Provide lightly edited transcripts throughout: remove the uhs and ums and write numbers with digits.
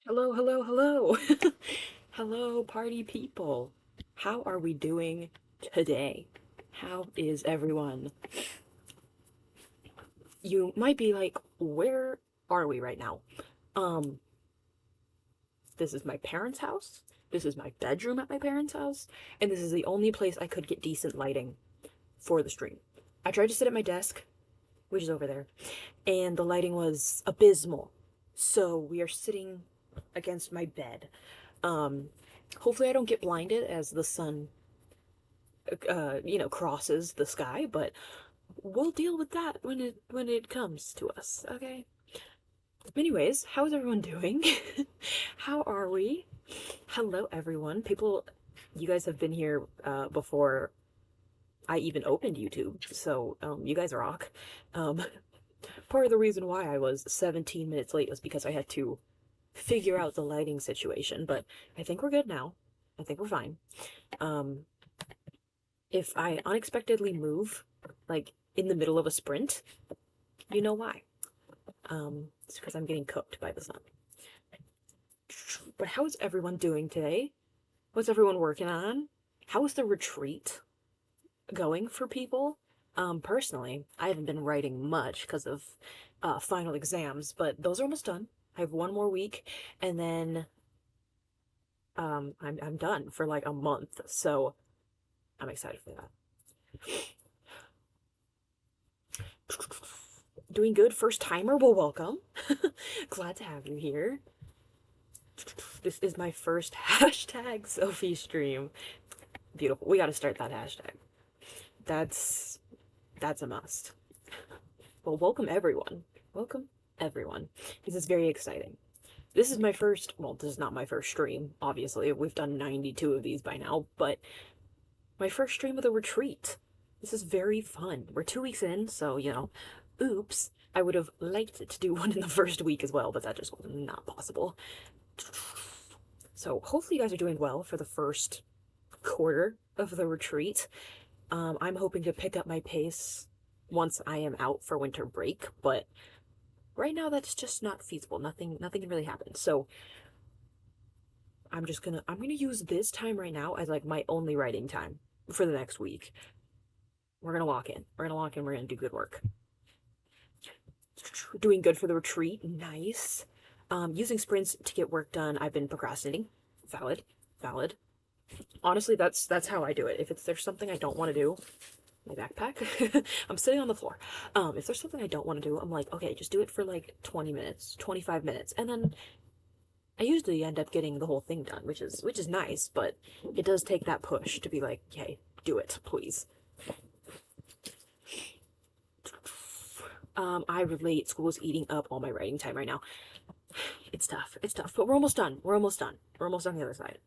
Hello, hello, hello. Hello, party people. How are we doing today? How is everyone? You might be like, where are we right now? Um, this is my parents' house. This is my bedroom at my parents' house. And this is the only place I could get decent lighting for the stream. I tried to sit at my desk, which is over there, and the lighting was abysmal. So we are sitting against my bed. Um, Hopefully I don't get blinded as the sun crosses the sky, but we'll deal with that when it comes to us, okay? Anyways, how is everyone doing? How are we? Hello, everyone. People, you guys have been here before I even opened YouTube, so you guys rock. Um, Part of the reason why I was 17 minutes late was because I had to figure out the lighting situation, but I think we're good now. I think we're fine. Um, if I unexpectedly move, like in the middle of a sprint, you know why. It's because I'm getting cooked by the sun. But how is everyone doing today? What's everyone working on? How is the retreat going for people? Personally, I haven't been writing much because of final exams, but those are almost done. I have one more week, and then I'm done for like a month, so I'm excited for that. Doing good, first timer. Well, welcome. Glad to have you here. This is my first hashtag Sophie stream. Beautiful. We got to start that hashtag. That's that's a must. Well, welcome everyone. Welcome everyone. This is very exciting. This is my first, well, this is not my first stream, obviously. We've done 92 of these by now, but my first stream of the retreat. This is very fun. We're 2 weeks in, so, oops. I would have liked to do one in the first week as well, but that just was not possible. So hopefully you guys are doing well for the first quarter of the retreat. I'm hoping to pick up my pace once I am out for winter break, but right now that's just not feasible. Nothing can really happen. So I'm gonna use this time right now as like my only writing time for the next week. We're gonna lock in. We're gonna lock in. We're gonna do good work. Doing good for the retreat. Nice. Using sprints to get work done. I've been procrastinating. Valid. Valid. Honestly, that's how I do it. If there's something I don't want to do, my backpack. I'm sitting on the floor. If there's something I don't want to do, I'm like, okay, just do it for like 20 minutes, 25 minutes, and then I usually end up getting the whole thing done, which is nice, but it does take that push to be like, hey, do it, please. I relate. School is eating up all my writing time right now. It's tough. It's tough, but we're almost done. We're almost done. We're almost on the other side.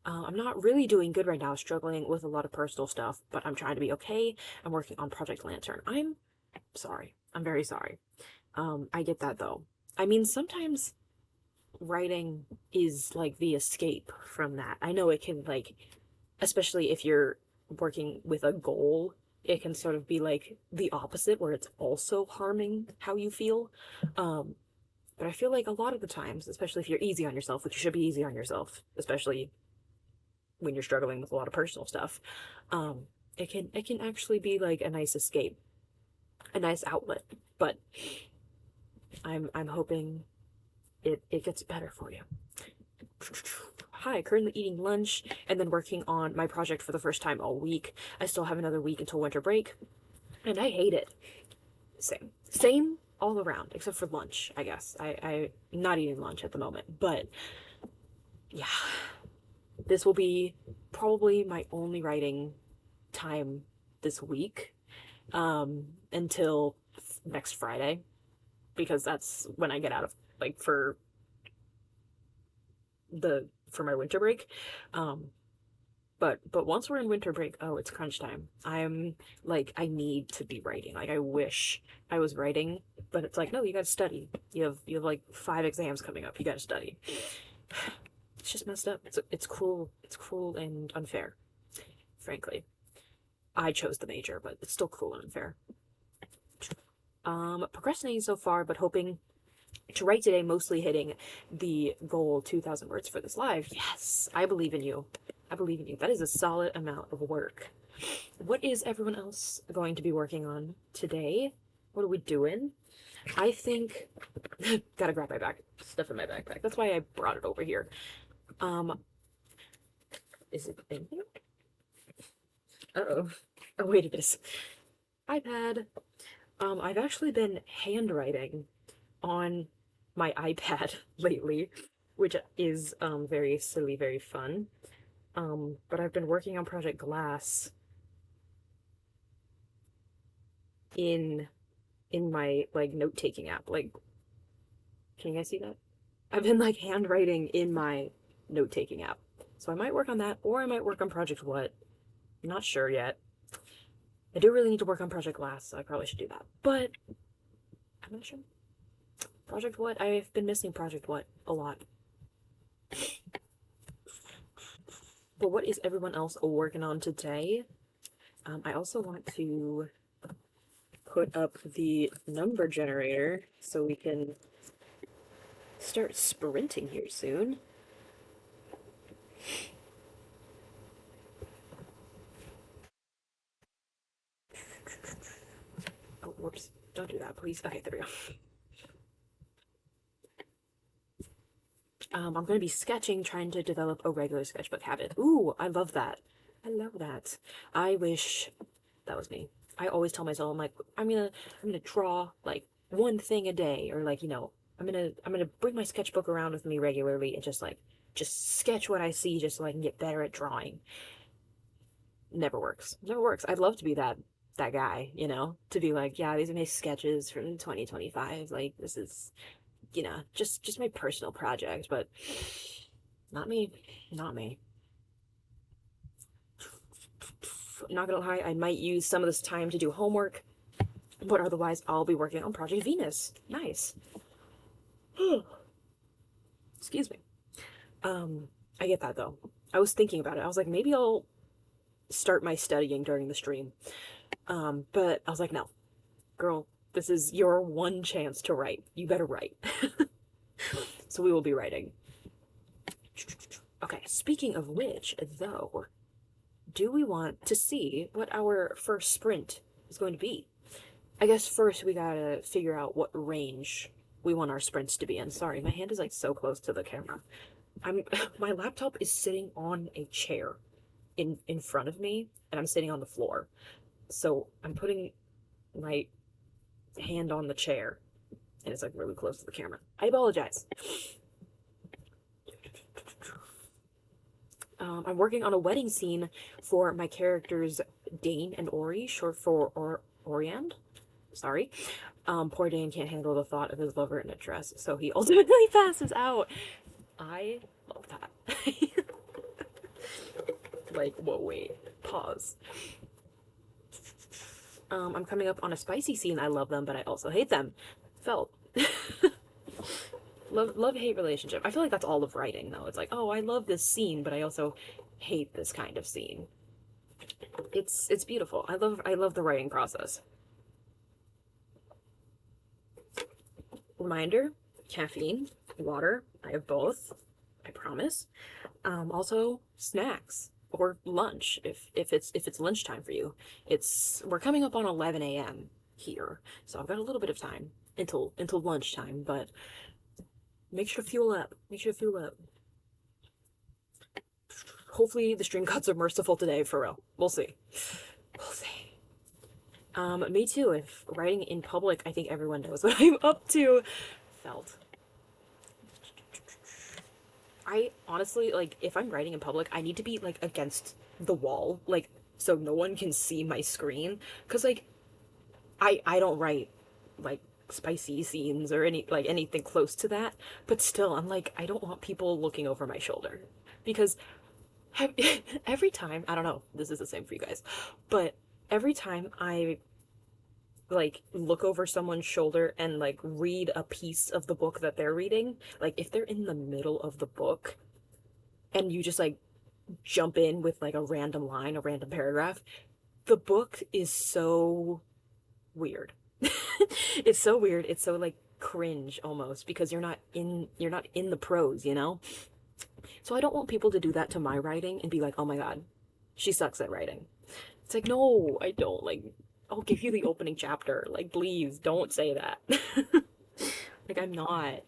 I'm not really doing good right now, struggling with a lot of personal stuff, but I'm trying to be okay. I'm working on Project Lantern. I'm sorry. I'm very sorry. I get that though. I mean, sometimes writing is like the escape from that. I know it can, like, especially if you're working with a goal, it can sort of be like the opposite where it's also harming how you feel. Um, but I feel like a lot of the times, especially if you're easy on yourself, which you should be easy on yourself, especially when you're struggling with a lot of personal stuff, um, it can actually be like a nice escape, a nice outlet. But I'm hoping it gets better for you. Hi, currently eating lunch and then working on my project for the first time all week. I still have another week until winter break, and I hate it. Same all around, except for lunch, I guess. I'm not eating lunch at the moment, but yeah, this will be probably my only writing time this week, until next Friday, because that's when I get out of, like, for my winter break. Um, but once we're in winter break, oh, it's crunch time. I'm like, I need to be writing. Like, I wish I was writing, but it's like, no, you gotta study. You have like 5 exams coming up. You gotta study. It's just messed up. It's cruel. It's cruel and unfair, frankly. I chose the major, but it's still cruel and unfair. Procrastinating so far, but hoping to write today, mostly hitting the goal 2,000 words for this live. Yes, I believe in you. I believe in you. That is a solid amount of work. What is everyone else going to be working on today? What are we doing? I think gotta grab my back stuff in my backpack. That's why I brought it over here. Um, is it in here? Uh-oh. Oh wait, it is. iPad. I've actually been handwriting on my iPad lately, which is very silly, very fun. But I've been working on Project Glass in my like note-taking app. Like, can you guys see that? I've been like handwriting in my note-taking app. So I might work on that, or I might work on Project What. I'm not sure yet. I do really need to work on Project Glass, so I probably should do that. But I'm not sure. Project What? I've been missing Project What a lot. But what is everyone else working on today? I also want to put up the number generator so we can start sprinting here soon. Oh, whoops. Don't do that, please. Okay, there we go. I'm going to be sketching, trying to develop a regular sketchbook habit. Ooh, I love that. I love that. I wish that was me. I always tell myself, I'm like, I'm gonna draw like one thing a day, or like, I'm gonna bring my sketchbook around with me regularly and just sketch what I see just so I can get better at drawing. Never works. Never works. I'd love to be that guy, to be like, yeah, these are my sketches from 2025. Like, this is, just my personal project, but not me. Not me. Not gonna lie, I might use some of this time to do homework, but otherwise I'll be working on Project Venus. Nice. Excuse me. I get that though. I was thinking about it. I was like, maybe I'll start my studying during the stream. But I was like, no, girl, this is your one chance to write. You better write. So we will be writing. Okay, speaking of which, though, do we want to see what our first sprint is going to be? I guess first we gotta figure out what range we want our sprints to be in. Sorry, my hand is like so close to the camera. My laptop is sitting on a chair in front of me, and I'm sitting on the floor. So I'm putting my hand on the chair, and it's like really close to the camera. I apologize. I'm working on a wedding scene for my characters Dane and Ori, short for Oriand. Sorry. Poor Dane can't handle the thought of his lover in a dress, so he ultimately passes out. I love that. Like, whoa, wait, pause. I'm coming up on a spicy scene. I love them, but I also hate them. Felt. love hate relationship. I feel like that's all of writing though. It's like, oh, I love this scene, but I also hate this kind of scene. It's beautiful. I love the writing process. Reminder, caffeine, water. I have both. I promise. Also snacks or lunch if it's lunchtime for you. We're coming up on 11 a.m. here, so I've got a little bit of time until lunchtime, but make sure to fuel up. Make sure to fuel up. Hopefully the stream cuts are merciful today, for real. We'll see. We'll see. Me too. If writing in public, I think everyone knows what I'm up to. Felt. I honestly, like, if I'm writing in public, I need to be, like, against the wall, like, so no one can see my screen. Because, like, I don't write, like, spicy scenes or anything close to that. But still, I'm like, I don't want people looking over my shoulder. Because every time, I don't know, this is the same for you guys, but every time I like look over someone's shoulder and like read a piece of the book that they're reading, like if they're in the middle of the book and you just like jump in with like a random line, a random paragraph, the book is so weird. It's so weird. It's so like cringe almost because you're not in the prose, you know? So I don't want people to do that to my writing and be like, "Oh my God, she sucks at writing." It's like, "No, I don't. Like, I'll give you the opening chapter. Like, please don't say that." Like I'm not.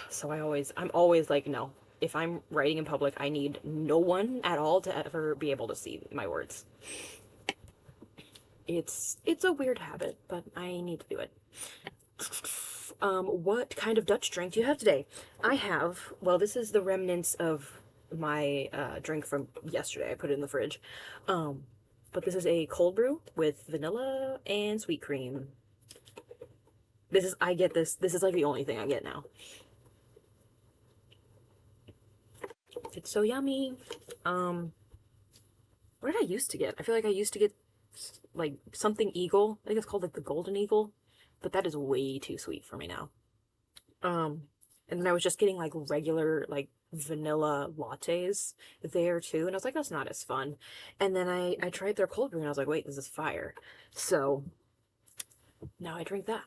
So I'm always like, "No. If I'm writing in public, I need no one at all to ever be able to see my words." It's a weird habit, but I need to do it. What kind of Dutch drink do you have today? I have, well, this is the remnants of my drink from yesterday. I put it in the fridge. Um, but this is a cold brew with vanilla and sweet cream. I get this is like the only thing I get now. It's so yummy. Um, what did I used to get? I feel like I used to get like something Eagle. I think it's called like the Golden Eagle, but that is way too sweet for me now. Um, and then I was just getting like regular like vanilla lattes there too, and I was like, that's not as fun. And then I tried their cold brew, and I was like, wait, this is fire. So now I drink that.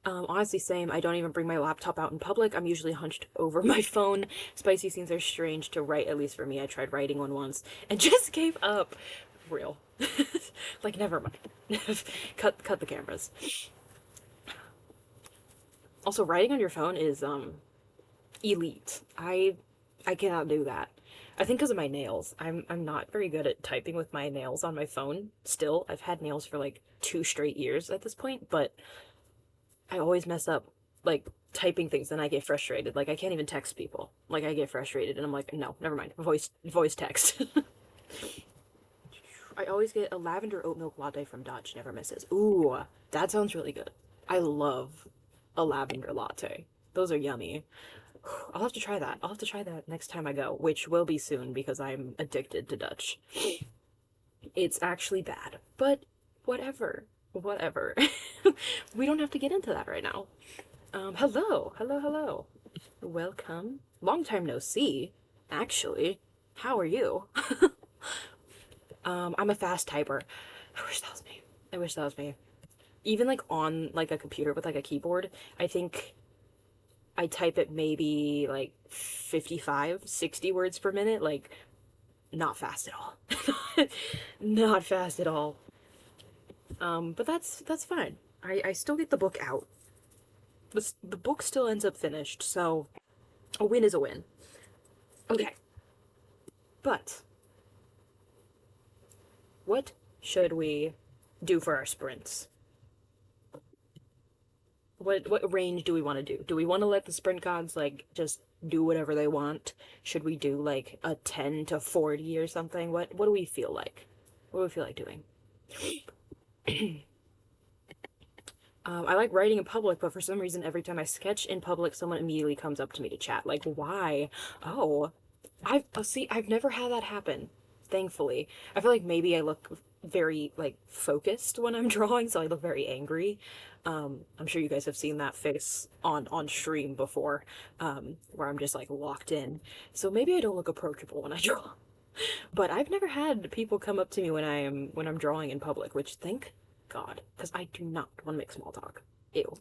Honestly, same. I don't even bring my laptop out in public. I'm usually hunched over my phone. Spicy scenes are strange to write, at least for me. I tried writing one once and just gave up. Real. Like, never mind. Cut the cameras. Also, writing on your phone is elite. I cannot do that. I think because of my nails. I'm not very good at typing with my nails on my phone. Still, I've had nails for like 2 straight years at this point, but I always mess up like typing things and I get frustrated. Like I can't even text people. Like I get frustrated and I'm like, no, never mind. Voice text. I always get a lavender oat milk latte from Dutch, never misses. Ooh, that sounds really good. I love a lavender latte. Those are yummy. I'll have to try that. I'll have to try that next time I go, which will be soon because I'm addicted to Dutch. It's actually bad, but whatever. Whatever. We don't have to get into that right now. Hello. Hello, hello. Welcome. Long time no see, actually. How are you? I'm a fast typer. I wish that was me. I wish that was me. Even like on like a computer with like a keyboard, I think I type at maybe like 55, 60 words per minute. Like, not fast at all. Not fast at all. But that's fine. I still get the book out. The book still ends up finished, so a win is a win. Okay. But what should we do for our sprints? What range do we want to do? Do we want to let the sprint gods like just do whatever they want? Should we do like a 10 to 40 or something? What do we feel like? What do we feel like doing? I like writing in public, but for some reason, every time I sketch in public, someone immediately comes up to me to chat. Like, why? Oh, I've never had that happen, thankfully. I feel like maybe I look very, like, focused when I'm drawing, so I look very angry. I'm sure you guys have seen that face on stream before, where I'm just, like, locked in. So maybe I don't look approachable when I draw. But I've never had people come up to me when I'm drawing in public, which thank God, because I do not want to make small talk. Ew.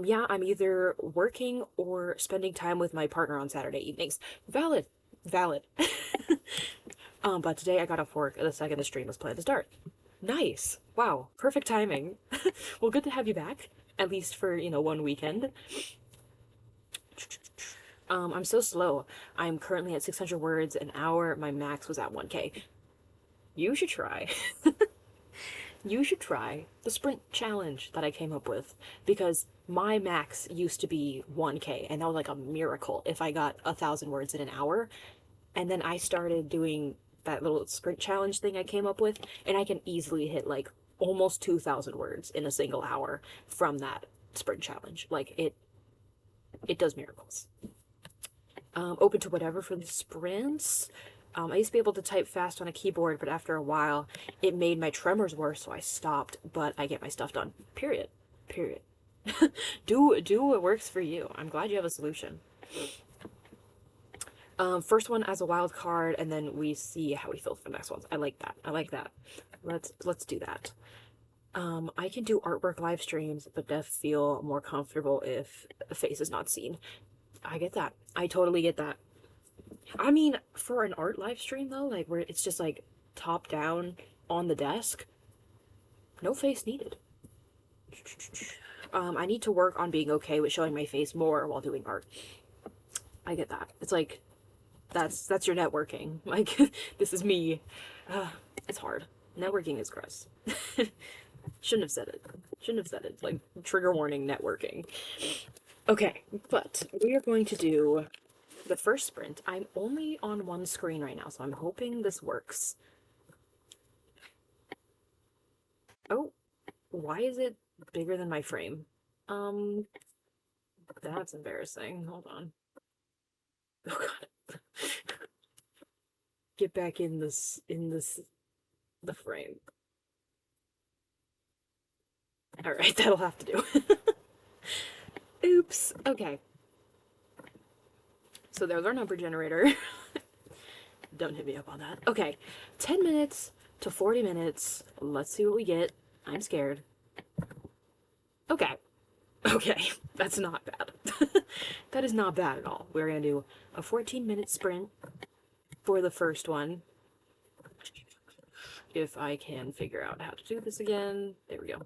Yeah, I'm either working or spending time with my partner on Saturday evenings. Valid. Valid. But today I got off work the second the stream was planned to start. Nice. Wow. Perfect timing. Well, good to have you back. At least for, one weekend. I'm so slow. I'm currently at 600 words an hour. My max was at 1K. You should try. You should try the sprint challenge that I came up with because my max used to be 1K and that was like a miracle if I got 1,000 words in an hour. And then I started doing that little sprint challenge thing I came up with and I can easily hit like almost 2,000 words in a single hour from that sprint challenge. Like it does miracles. Open to whatever for the sprints. I used to be able to type fast on a keyboard, but after a while, it made my tremors worse, so I stopped. But I get my stuff done. Period. Period. Do what works for you. I'm glad you have a solution. First one as a wild card, and then we see how we feel for the next ones. I like that. I like that. Let's do that. I can do artwork live streams, but def feel more comfortable if the face is not seen. I get that. I totally get that. I mean, for an art live stream though, like where it's just like top down on the desk, no face needed. I need to work on being okay with showing my face more while doing art. I get that. It's like that's your networking. Like this is me. Uh, it's hard. Networking is gross. Shouldn't have said it. Shouldn't have said it. Like trigger warning networking. Okay, but we are going to do the first sprint. I'm only on one screen right now, so I'm hoping this works. Oh, why is it bigger than my frame? Um, that's embarrassing. Hold on. Oh god. Get back in the frame. Alright, that'll have to do. Oops. Okay. So there's our number generator. Don't hit me up on that. Okay. 10 minutes to 40 minutes. Let's see what we get. I'm scared. Okay. Okay. That's not bad. That is not bad at all. We're gonna do a 14-minute sprint for the first one. If I can figure out how to do this again. There we go.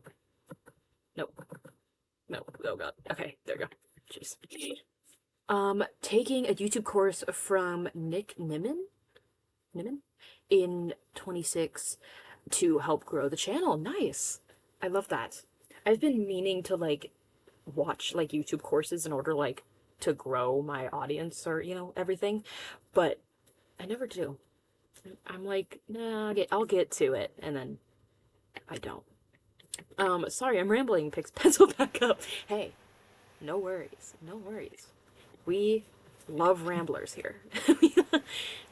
Nope. No. Oh god. Okay, there we go. Jeez. Taking a YouTube course from Nick Nimmin in 26 to help grow the channel. Nice. I love that. I've been meaning to like watch like YouTube courses in order like to grow my audience or, you know, everything, but I never do. I'm like, nah, I'll get to it, and then I don't. Sorry, I'm rambling. Picks pencil back up. Hey, no worries. No worries. We love ramblers here.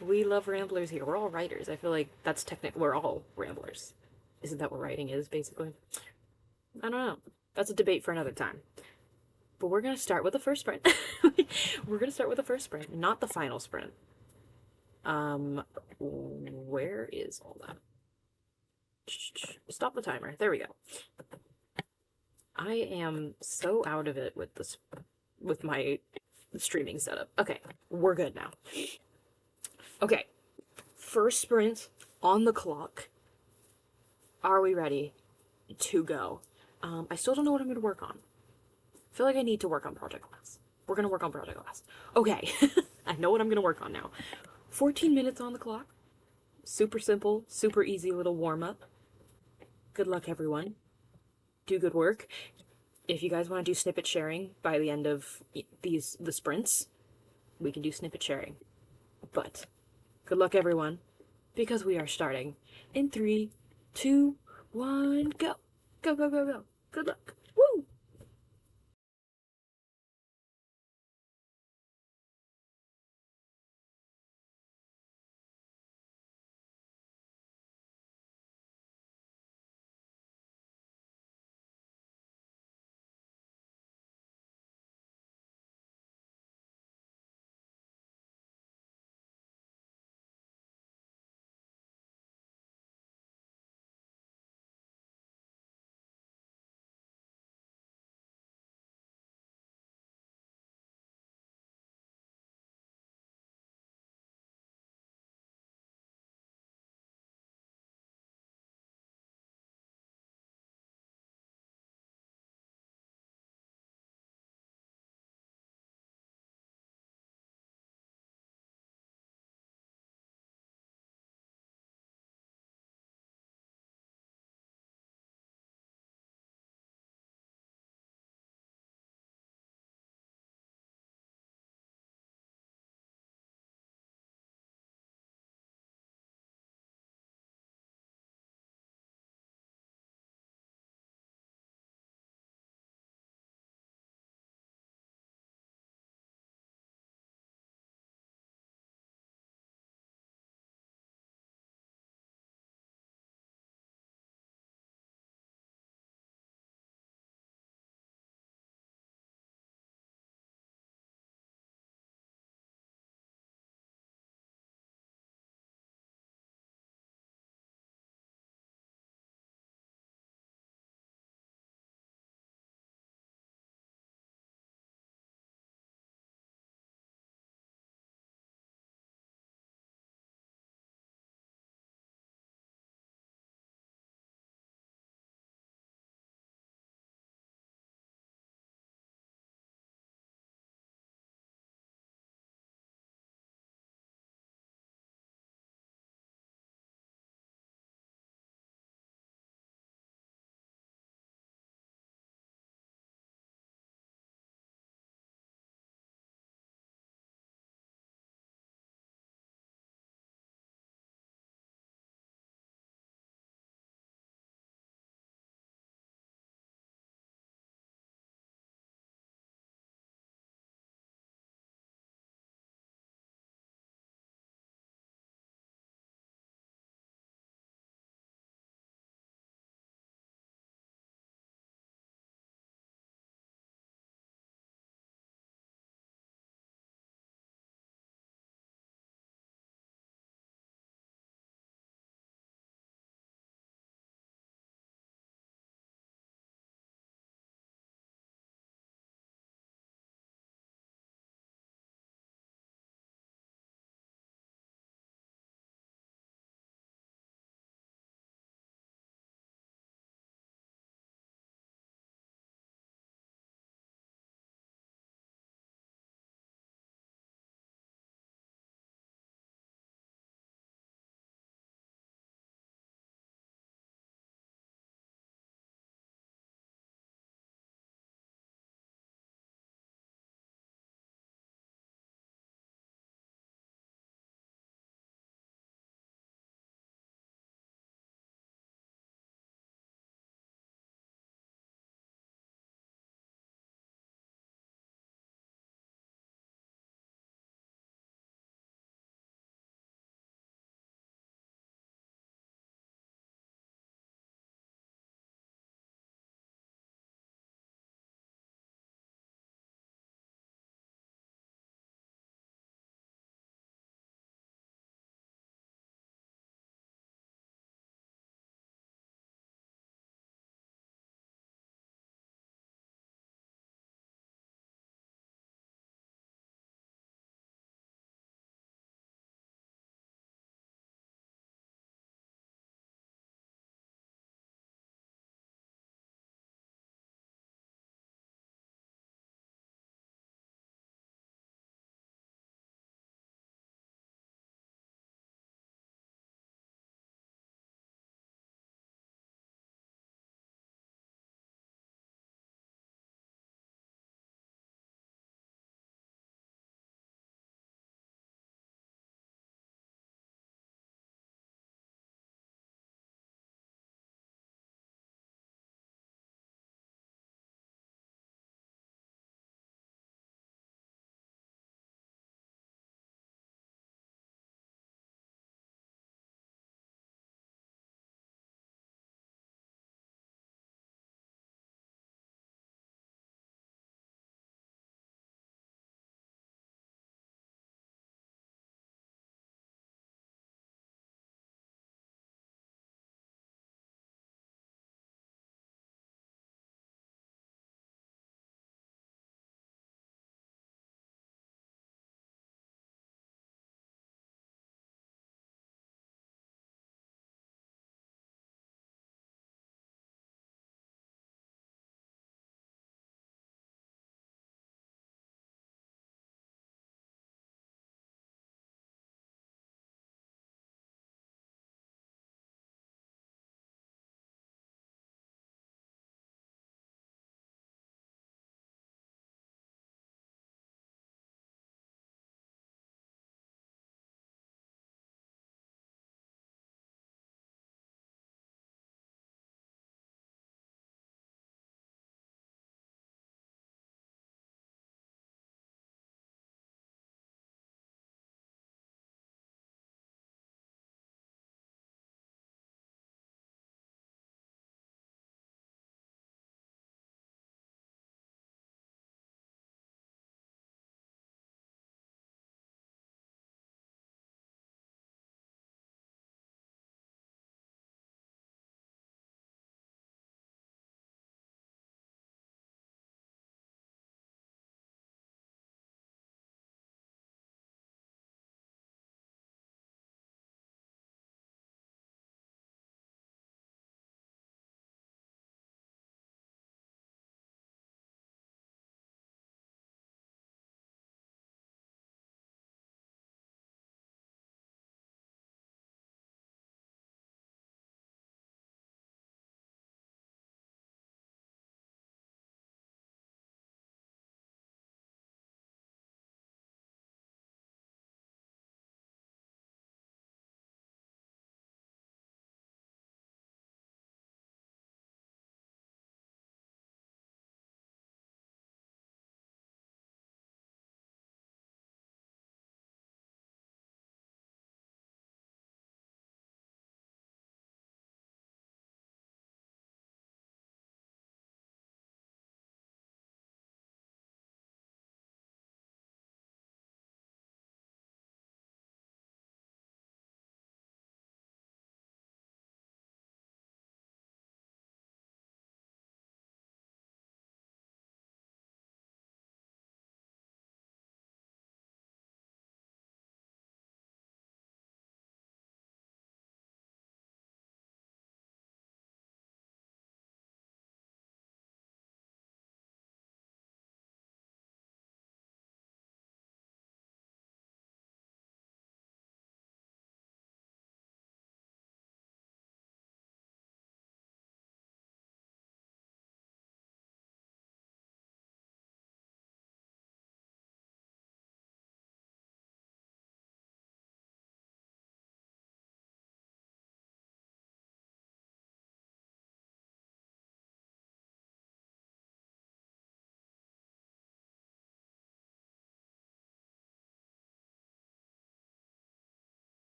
We love ramblers here. We're all writers. I feel like that's technically, we're all ramblers. Isn't that what writing is, basically? I don't know. That's a debate for another time. But we're gonna start with the first sprint. We're gonna start with the first sprint, not the final sprint. Where is all that? Stop the timer. There we go. I am so out of it with this, with my streaming setup. Okay, we're good now. Okay, first sprint on the clock. Are we ready to go? I still don't know what I'm going to work on. I feel like I need to work on Project Glass. We're going to work on Project Glass. Okay, I know what I'm going to work on now. 14 minutes on the clock. Super simple, super easy little warm-up. Good luck, everyone. Do good work. If you guys want to do snippet sharing by the end of the sprints, we can do snippet sharing. But good luck, everyone, because we are starting in 3, 2, 1, go. Go, go, go, go. Good luck. Woo!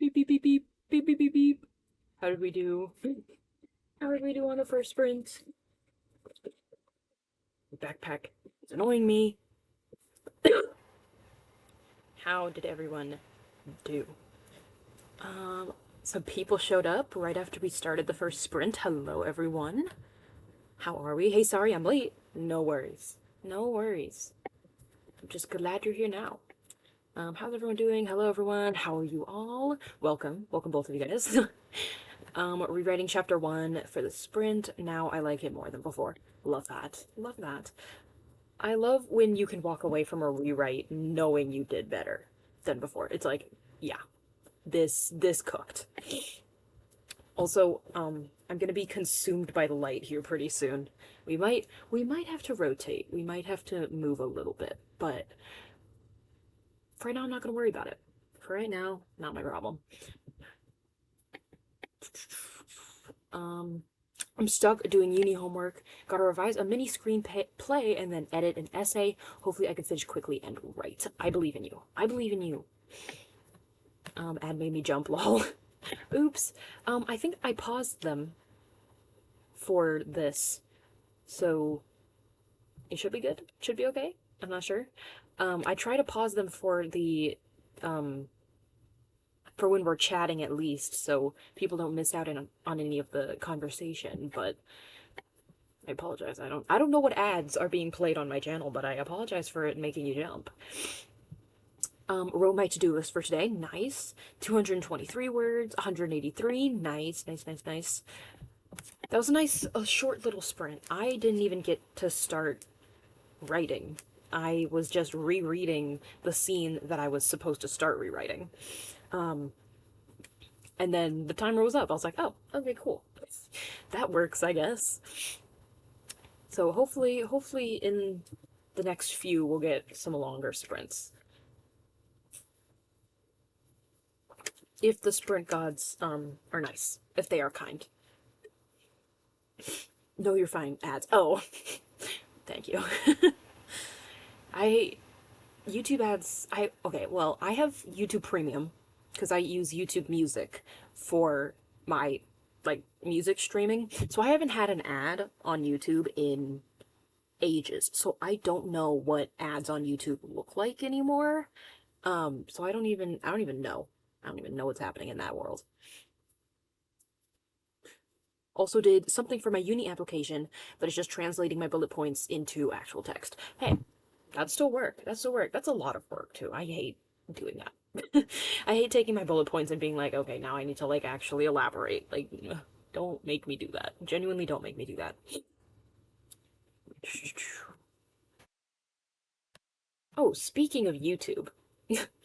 Beep, beep, beep, beep, beep, beep, beep, beep. How did we do? How did we do on the first sprint? The backpack is annoying me. How did everyone do? Some people showed up right after we started the first sprint. Hello, everyone. How are we? Hey, sorry I'm late. No worries. No worries. I'm just glad you're here now. How's everyone doing? Hello, everyone. How are you all? Welcome. Welcome, both of you guys. Rewriting chapter 1 for the sprint. Now I like it more than before. Love that. Love that. I love when you can walk away from a rewrite knowing you did better than before. It's like, yeah, this cooked. Also, I'm gonna be consumed by the light here pretty soon. We might have to rotate. We might have to move a little bit, but for right now, I'm not gonna worry about it. For right now, not my problem. I'm stuck doing uni homework. Gotta revise a mini screenplay and then edit an essay. Hopefully I can finish quickly and write. I believe in you. I believe in you. Ad made me jump, lol. Oops. I think I paused them for this. So it should be good. Should be okay. I'm not sure. I try to pause them for the, for when we're chatting at least, so people don't miss out on any of the conversation, but I apologize. I don't know what ads are being played on my channel, but I apologize for it making you jump. Wrote my to-do list for today. Nice. 223 words, 183. Nice, nice, nice, nice. That was a short little sprint. I didn't even get to start writing. I was just rereading the scene that I was supposed to start rewriting. And then the timer was up. I was like, oh, okay, cool. That works, I guess. So hopefully in the next few we'll get some longer sprints. If the sprint gods are nice. If they are kind. No, you're fine, ads. Oh. Thank you. YouTube ads, okay, well, I have YouTube Premium because I use YouTube Music for my, like, music streaming. So I haven't had an ad on YouTube in ages. So I don't know what ads on YouTube look like anymore. So I don't even know. I don't even know what's happening in that world. Also did something for my uni application, but it's just translating my bullet points into actual text. Hey, that's still work. That's still work. That's a lot of work, too. I hate doing that. I hate taking my bullet points and being like, okay, now I need to, like, actually elaborate. Like, don't make me do that. Genuinely don't make me do that. Oh, speaking of YouTube,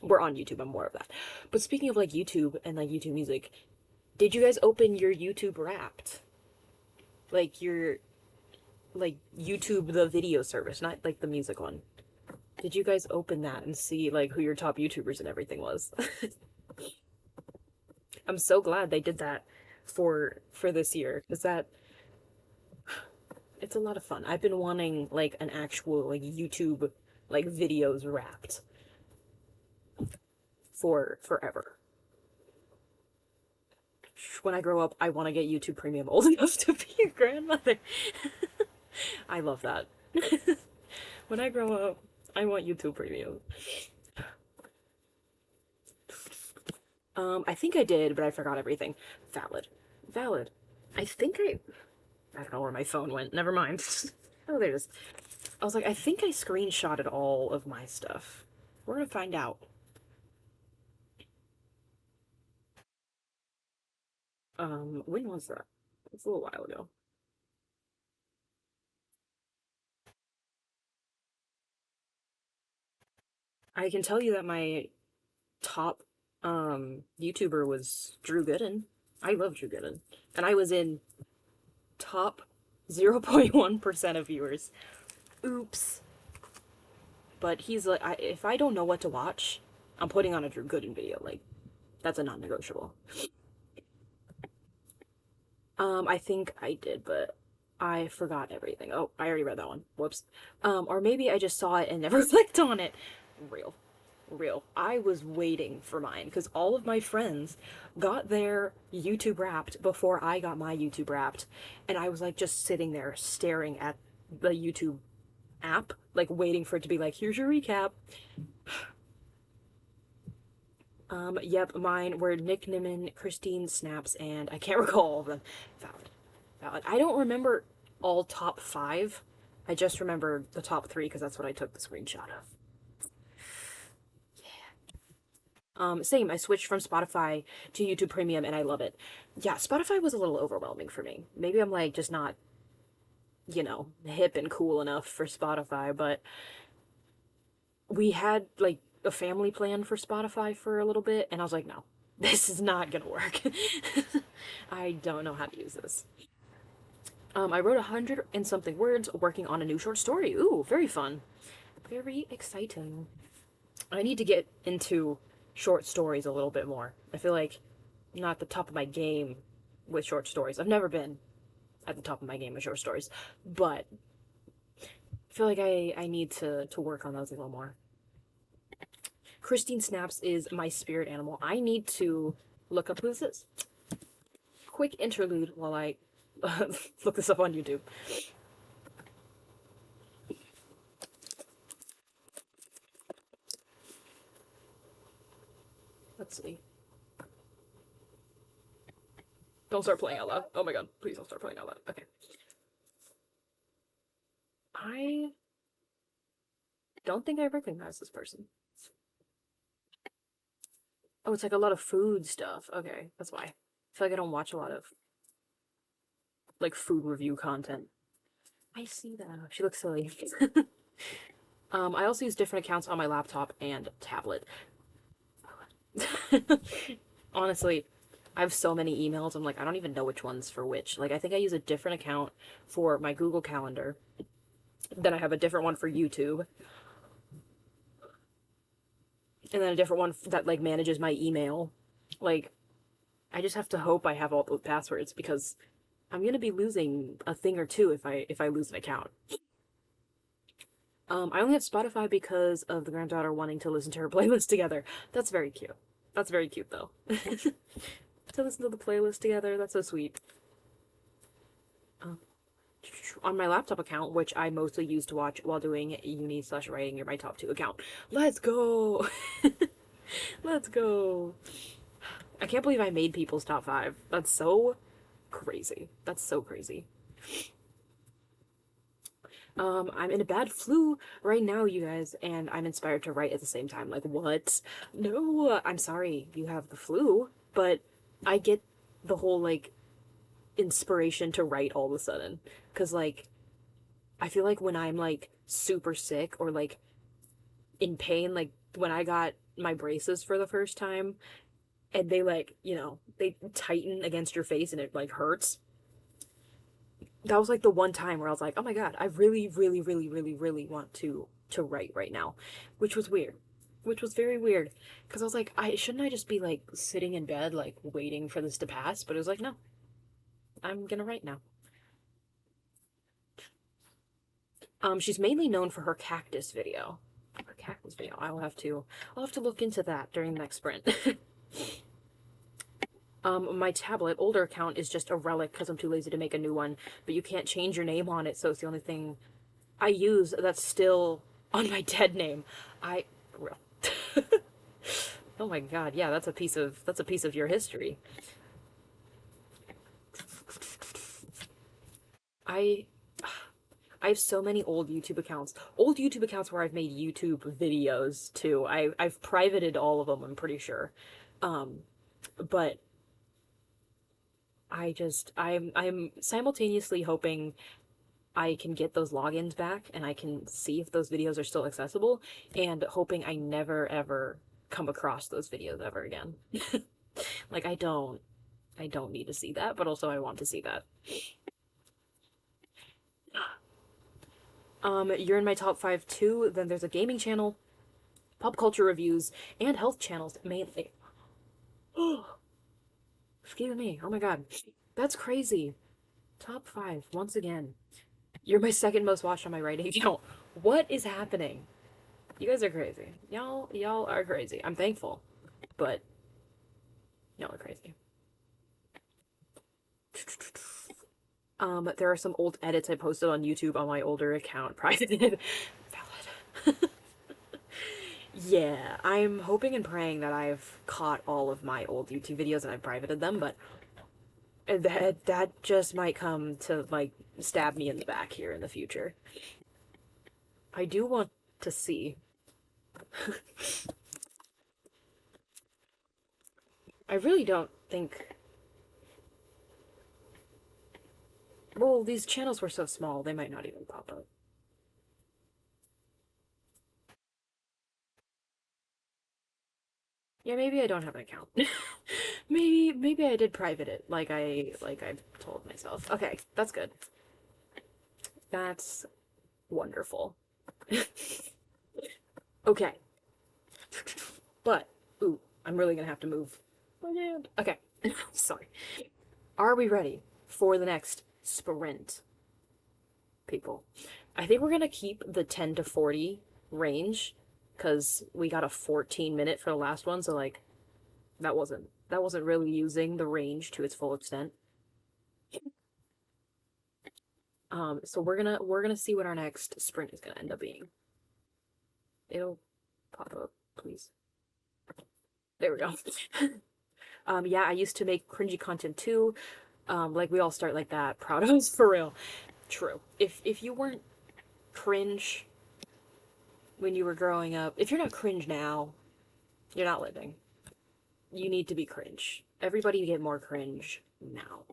we're on YouTube, I'm more of that. But speaking of, like, YouTube and, like, YouTube music, did you guys open your YouTube Wrapped? Like, your, like, YouTube, the video service, not, like, the music one. Did you guys open that and see, like, who your top YouTubers and everything was? I'm so glad they did that for this year, because that, it's a lot of fun. I've been wanting, like, an actual, like, YouTube, like, videos Wrapped for forever. When I grow up, I want to get YouTube Premium old enough to be a grandmother. I love that. When I grow up, I want YouTube Premium. I think I did, but I forgot everything. Valid. Valid. I think I don't know where my phone went. Never mind. Oh, there it is. I was like, I think I screenshotted all of my stuff. We're gonna find out. When was that? It's a little while ago. I can tell you that my top YouTuber was Drew Gooden. I love Drew Gooden. And I was in top 0.1% of viewers. Oops. But he's like, if I don't know what to watch, I'm putting on a Drew Gooden video. Like, that's a non-negotiable. I think I did, but I forgot everything. Oh, I already read that one. Whoops. Or maybe I just saw it and never clicked on it. Real. real. I was waiting for mine because all of my friends got their YouTube Wrapped before I got my YouTube Wrapped, and I was like just sitting there staring at the YouTube app, like waiting for it to be like, here's your recap. Yep, mine were Nick Nimmin, Christine Snaps, and I can't recall all of them. Valid. Valid. I don't remember all top 5. I just remember the top 3 because that's what I took the screenshot of. Same. I switched from Spotify to YouTube Premium and I love it. Yeah, Spotify was a little overwhelming for me. Maybe I'm like just not, hip and cool enough for Spotify, but we had like a family plan for Spotify for a little bit and I was like, no, this is not gonna work. I don't know how to use this. I wrote 100 and something words working on a new short story. Ooh, very fun. Very exciting. I need to get into short stories a little bit more. I feel like I'm not at the top of my game with short stories. I've never been at the top of my game with short stories, but I feel like I need to work on those a little more. Christine Snaps is my spirit animal. I need to look up who this is. Quick interlude while I look this up on YouTube. Let's see. Don't start playing out loud. Oh my god, please don't start playing out loud. Okay. I don't think I recognize this person. Oh, it's like a lot of food stuff. Okay, that's why. I feel like I don't watch a lot of like food review content. I see that. She looks silly. I also use different accounts on my laptop and tablet. Honestly, I have so many emails. I'm like, I don't even know which one's for which. Like, I think I use a different account for my Google Calendar. Then I have a different one for YouTube. And then a different one that, like, manages my email. Like, I just have to hope I have all those passwords because I'm gonna be losing a thing or two if I lose an account. I only have Spotify because of the granddaughter wanting to listen to her playlist together. That's very cute. That's very cute, though. To listen to the playlist together, that's so sweet. On my laptop account, which I mostly use to watch while doing uni/writing, you're my top 2 account. Let's go! Let's go! I can't believe I made people's top 5. That's so crazy. That's so crazy. I'm in a bad flu right now, you guys, and I'm inspired to write at the same time. Like, what? No, I'm sorry you have the flu, but I get the whole, like, inspiration to write all of a sudden. Because, like, I feel like when I'm, like, super sick or, like, in pain, like, when I got my braces for the first time, and they, like, they tighten against your face and it, like, hurts. That was like the one time where I was like, oh my god, I really, really, really, really, really want to write right now, which was weird, which was very weird, because I was like, shouldn't I just be like sitting in bed like waiting for this to pass? But it was like, no, I'm gonna write now. She's mainly known for her cactus video. Her cactus video. I'll have to look into that during the next sprint. My tablet, older account, is just a relic because I'm too lazy to make a new one, but you can't change your name on it, so it's the only thing I use that's still on my dead name. Real. Oh my god, yeah, that's a piece of your history. I I have so many old YouTube accounts. Old YouTube accounts where I've made YouTube videos too. I've privated all of them, I'm pretty sure. But I'm simultaneously hoping I can get those logins back and I can see if those videos are still accessible, and hoping I never ever come across those videos ever again. Like, I don't need to see that, but also I want to see that. You're in my top 5 too. Then there's a gaming channel, pop culture reviews, and health channels mainly. Excuse me. Oh my god. That's crazy. Top 5 once again. You're my second most watched on my writing account. What is happening? You guys are crazy. Y'all are crazy. I'm thankful, but y'all are crazy. There are some old edits I posted on YouTube on my older account, privated. Valid. Yeah, I'm hoping and praying that I've caught all of my old YouTube videos and I've privated them, but that just might come to like stab me in the back here in the future. I do want to see. I really don't think. Well, these channels were so small, they might not even pop up. Yeah, maybe I don't have an account. Maybe I did private it, like I told myself. Okay, that's good. That's wonderful. Okay. But, ooh, I'm really gonna have to move my hand. Okay. Sorry. Are we ready for the next sprint, people? I think we're gonna keep the 10 to 40 range because we got a 14-minute for the last one, so like that wasn't really using the range to its full extent. So we're gonna see what our next sprint is gonna end up being. It'll pop up, please. There we go. Yeah, I used to make cringy content too. Like we all start like that. Proud of us for real. True. If you weren't cringe when you were growing up, if you're not cringe now, you're not living. You need to be cringe. Everybody get more cringe now.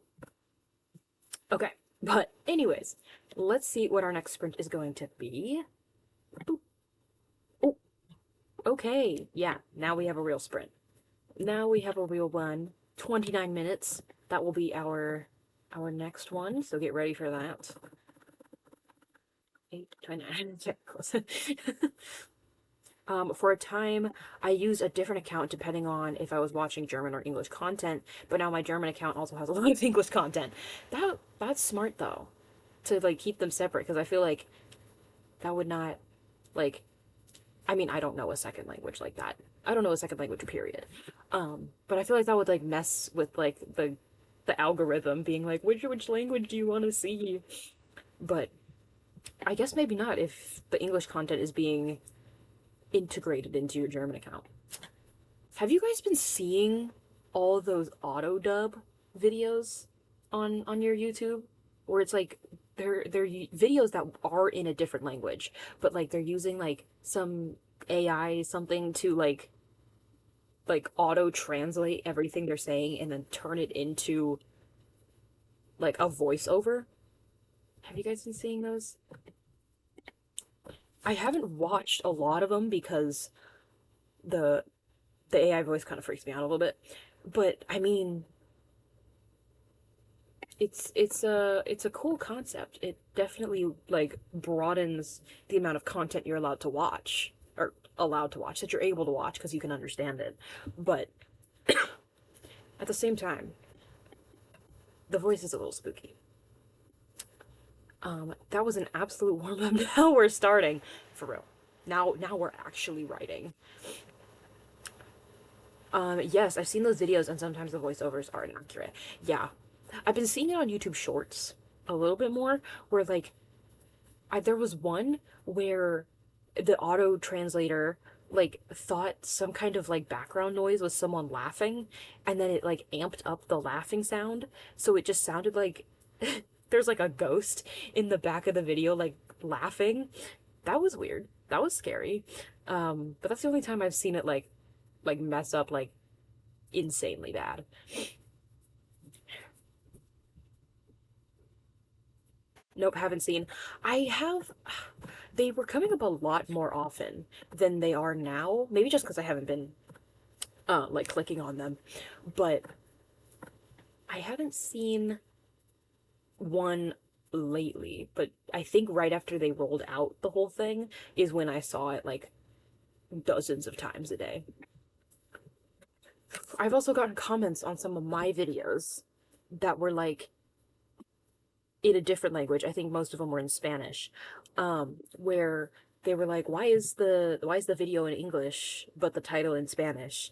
Okay, but anyways, let's see what our next sprint is going to be. Boop. Oh, okay. Yeah, now we have a real sprint. Now we have a real one. 29 minutes. That will be our next one, so get ready for that. 8, 29, close. For a time, I used a different account depending on if I was watching German or English content, but now my German account also has a lot of English content. That's smart though, to like keep them separate, because I feel like that would not, like, I mean, I don't know a second language like that. I don't know a second language, period. But I feel like that would like mess with like the algorithm being like, which language do you want to see? But I guess maybe not if the English content is being integrated into your German account. Have you guys been seeing all those auto dub videos on your YouTube, where it's like they're videos that are in a different language, but like they're using like some AI something to like auto translate everything they're saying and then turn it into like a voiceover? Have you guys been seeing those? I haven't watched a lot of them because the the AI voice kind of freaks me out a little bit. But I mean, it's a cool concept. It definitely like broadens the amount of content you're allowed to watch, or allowed to watch, that you're able to watch because you can understand it. But at the same time, the voice is a little spooky. That was an absolute warm up. Now we're starting for real. Now we're actually writing. Yes, I've seen those videos, and sometimes the voiceovers are inaccurate. Yeah, I've been seeing it on YouTube Shorts a little bit more, where like there was one where the auto translator like thought some kind of like background noise was someone laughing, and then it like amped up the laughing sound, so it just sounded like there's like a ghost in the back of the video like laughing. That was weird. That was scary. But that's the only time I've seen it like mess up like insanely bad. Nope, haven't seen. I have. They were coming up a lot more often than they are now. Maybe just because I haven't been like clicking on them, but I haven't seen one lately. But I think right after they rolled out the whole thing is when I saw it like dozens of times a day. I've also gotten comments on some of my videos that were like in a different language. I think most of them were in Spanish, where they were like, why is the video in English but the title in Spanish?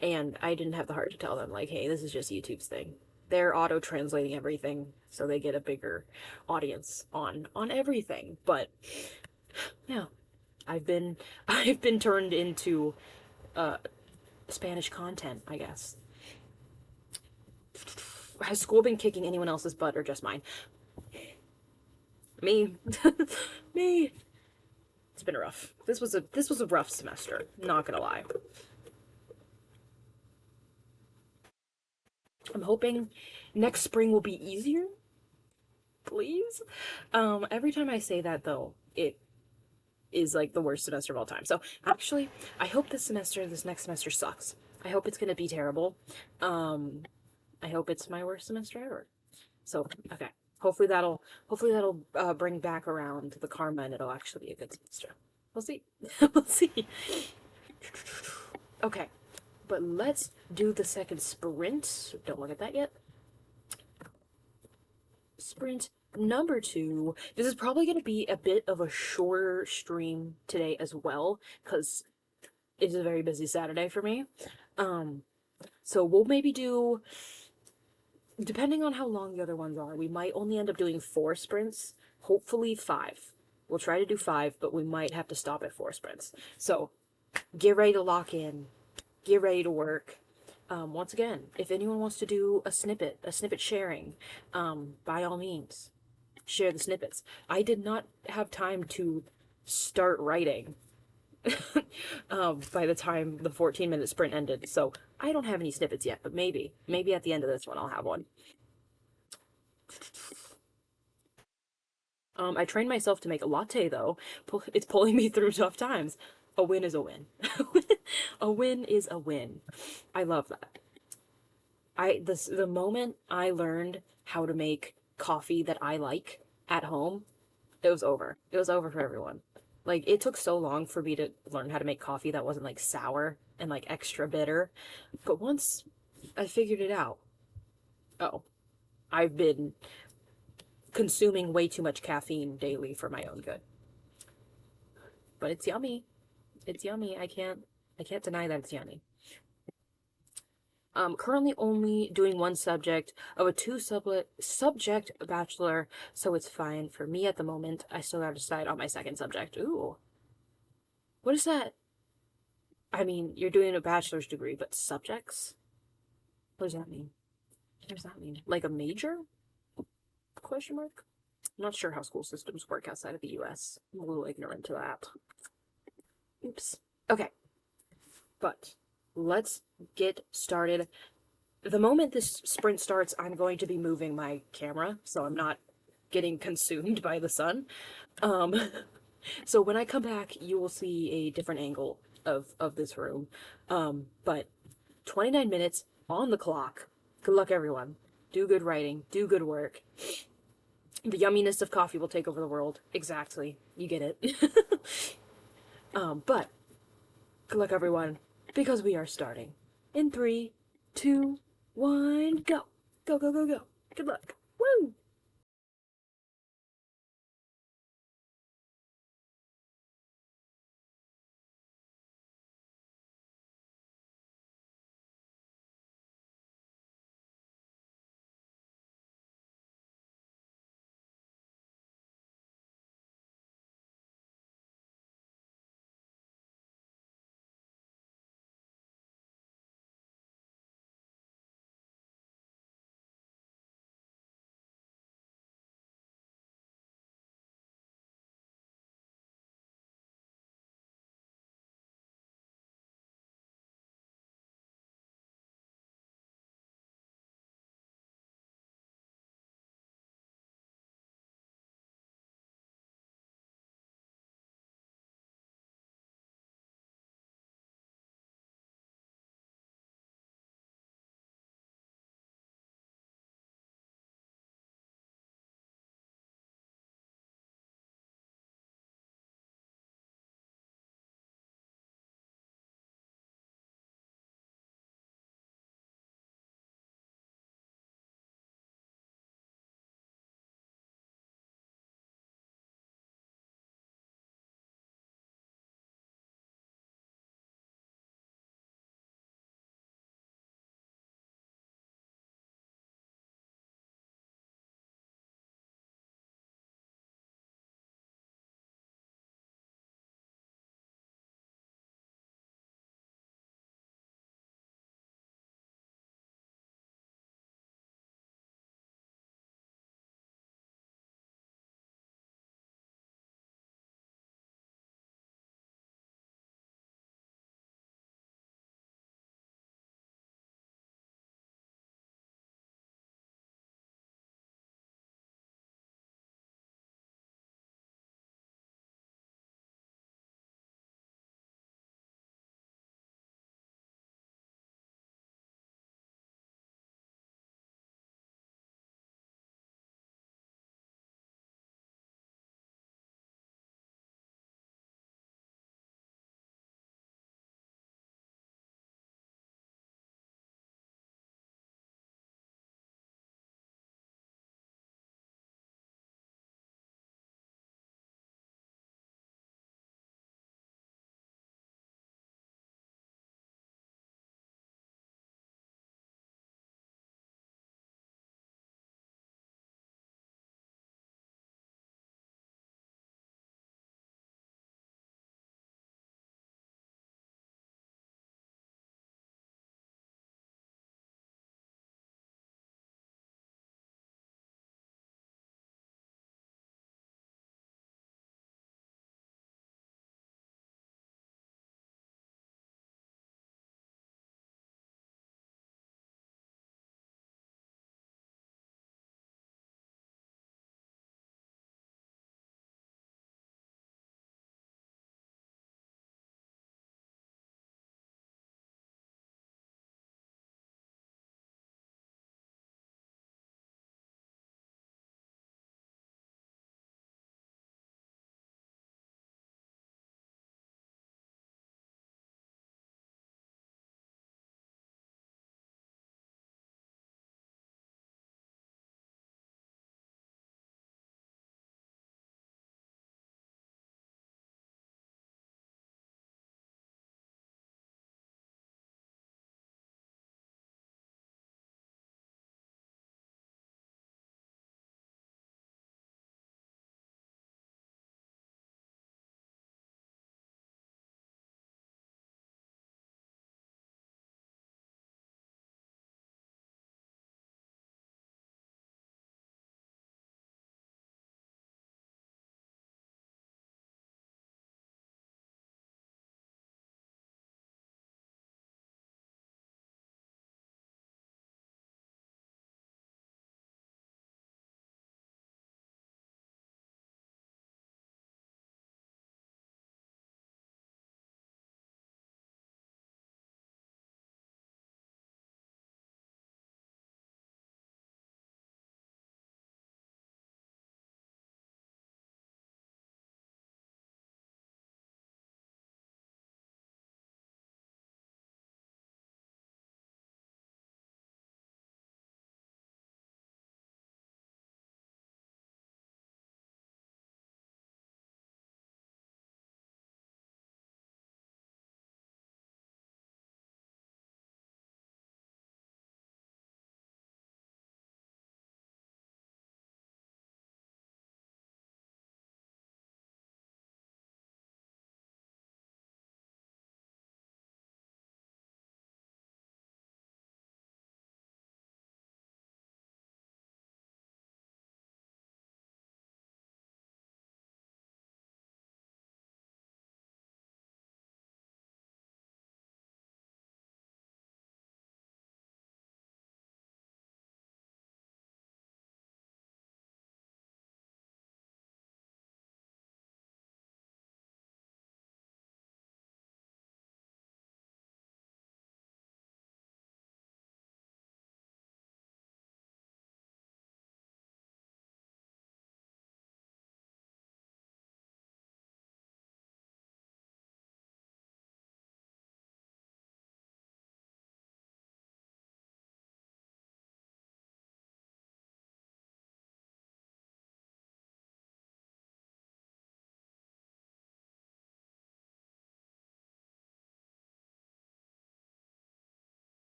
And I didn't have the heart to tell them, like, hey, this is just YouTube's thing. They're auto translating everything so they get a bigger audience on everything. But yeah, I've been I've been turned into uh Spanish content, I guess. Has school been kicking anyone else's butt or just mine? Me. Me. It's been rough. This was a rough semester, not gonna lie. I'm hoping next spring will be easier, please. Every time I say that though, it is like the worst semester of all time. So actually, I hope this next semester sucks. I hope it's gonna be terrible. Um, I hope it's my worst semester ever. So okay, hopefully that'll bring back around the karma and it'll actually be a good semester. We'll see. We'll see. Okay, but let's do the second sprint. Don't look at that yet. Sprint number 2. This is probably going to be a bit of a shorter stream today as well, because it's a very busy Saturday for me. So we'll maybe do, depending on how long the other ones are, we might only end up doing 4 sprints, hopefully 5. We'll try to do 5, but we might have to stop at 4 sprints. So get ready to lock in, get ready to work. Once again, if anyone wants to do a snippet sharing, by all means, share the snippets. I did not have time to start writing by the time the 14-minute sprint ended, so I don't have any snippets yet, but maybe at the end of this one I'll have one. I trained myself to make a latte though. It's pulling me through tough times. A win is a win. A win is a win. I love that. The moment I learned how to make coffee that I like at home, it was over. It was over for everyone. Like, it took so long for me to learn how to make coffee that wasn't like sour and like extra bitter. But once I figured it out, oh, I've been consuming way too much caffeine daily for my own good. But it's yummy. It's yummy. I can't deny that it's yummy. Currently only doing one subject of a subject bachelor, so it's fine for me at the moment. I still gotta decide on my second subject. Ooh. What is that? I mean, you're doing a bachelor's degree, but subjects? What does that mean? What does that mean? Like a major? Question mark? I'm not sure how school systems work outside of the US. I'm a little ignorant to that. Oops. Okay. But let's get started. The moment this sprint starts, I'm going to be moving my camera, so I'm not getting consumed by the sun. Um, so when I come back, you will see a different angle of this room. But 29 minutes on the clock. Good luck, everyone. Do good writing. Do good work. The yumminess of coffee will take over the world. Exactly. You get it. But good luck, everyone, because we are starting in 3, 2, 1, go. Go, go, go, go. Good luck. Woo!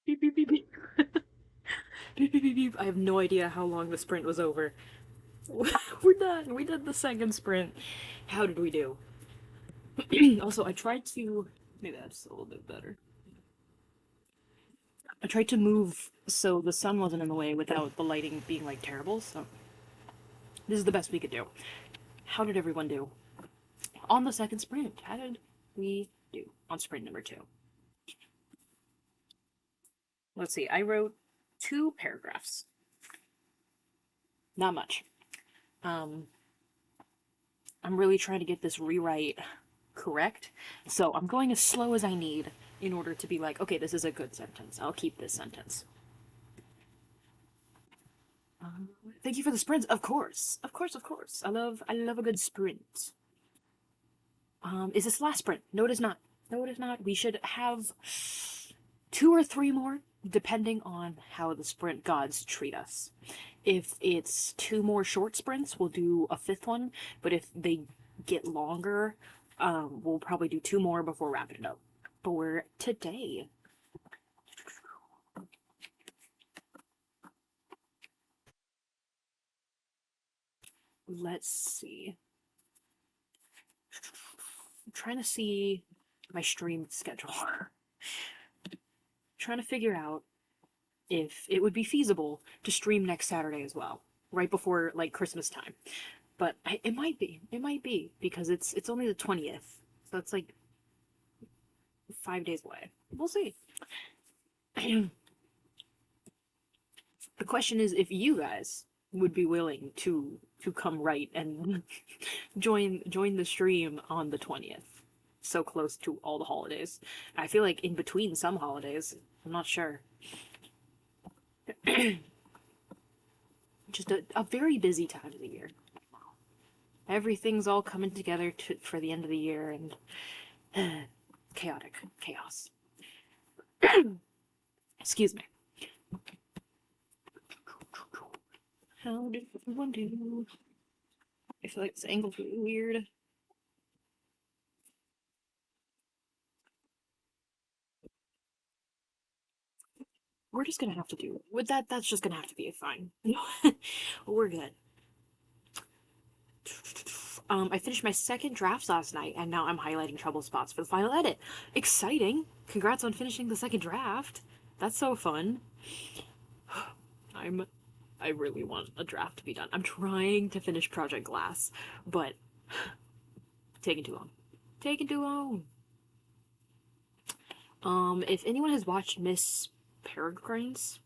Beep, beep, beep, beep. Beep, beep, beep, beep. I have no idea how long the sprint was over. We're done. We did the second sprint. How did we do? Also, I tried to. Maybe that's a little bit better. I tried to move so the sun wasn't in the way without the lighting being like terrible, so this is the best we could do. How did everyone do? On the second sprint, how did we do on sprint number 2? Let's see, I wrote 2 paragraphs. Not much. Um, I'm really trying to get this rewrite correct, so I'm going as slow as I need in order to be like, okay, this is a good sentence. I'll keep this sentence. Thank you for the sprints. Of course, of course, of course. I love a good sprint. Is this the last sprint? No, it is not. No, it is not. We should have 2 or 3 more, depending on how the sprint gods treat us. If it's 2 more short sprints, we'll do a 5th one. But if they get longer, we'll probably do 2 more before wrapping it up. But we're today. Let's see. I'm trying to see my stream schedule. Trying to figure out if it would be feasible to stream next Saturday as well, right before like Christmas time. But it might be because it's only the 20th, so it's like 5 days away. We'll see. The question is if you guys would be willing to come right and join the stream on the 20th. So close to all the holidays. I feel like in between some holidays. I'm not sure. Just a very busy time of the year. Everything's all coming together for the end of the year and chaotic chaos. Excuse me. How did everyone do? I feel like this angle's really weird. We're just gonna have to do with that. That's just gonna have to be fine. We're good. I finished my second drafts last night, and now I'm highlighting trouble spots for the final edit. Exciting! Congrats on finishing the second draft. That's so fun. I really want a draft to be done. I'm trying to finish Project Glass, but taking too long. Taking too long. If anyone has watched Miss Peregrine's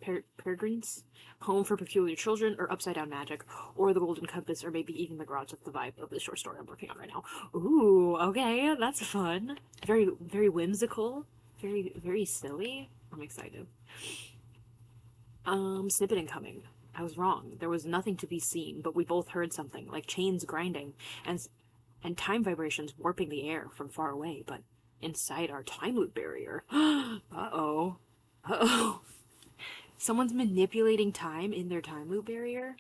Home for Peculiar Children, or Upside Down Magic, or The Golden Compass, or maybe even The Garage, with the vibe of the short story I'm working on right now. Ooh, okay, that's fun. Very, very whimsical. Very, very silly. I'm excited. Snippet incoming. I was wrong. There was nothing to be seen, but we both heard something, like chains grinding, and time vibrations warping the air from far away, but inside our time loop barrier. Uh-oh. Uh-oh. Someone's manipulating time in their time loop barrier?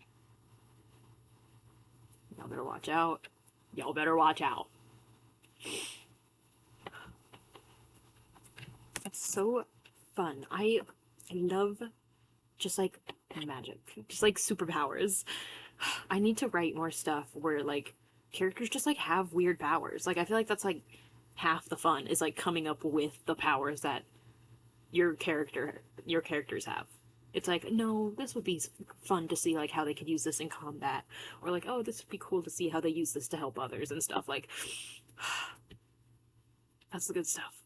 Y'all better watch out. Y'all better watch out. That's so fun. I love just like magic. Just like superpowers. I need to write more stuff where like characters just like have weird powers. Like I feel like that's like half the fun is like coming up with the powers that your characters have. It's like, no, this would be fun to see like how they could use this in combat, or like, oh, this would be cool to see how they use this to help others and stuff. Like, that's the good stuff.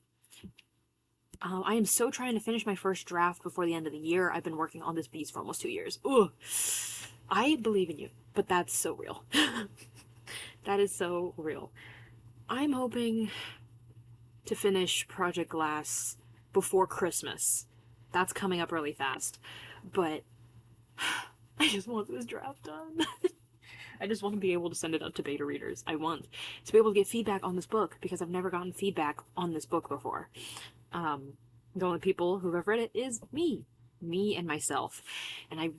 I am so trying to finish my first draft before the end of the year. I've been working on this piece for almost 2 years. Ugh. I believe in you, but that's so real. That is so real. I'm hoping to finish Project Glass before Christmas. That's coming up really fast. But I just want this draft done. I just want to be able to send it out to beta readers. I want to be able to get feedback on this book because I've never gotten feedback on this book before. The only people who have read it is me and myself, and I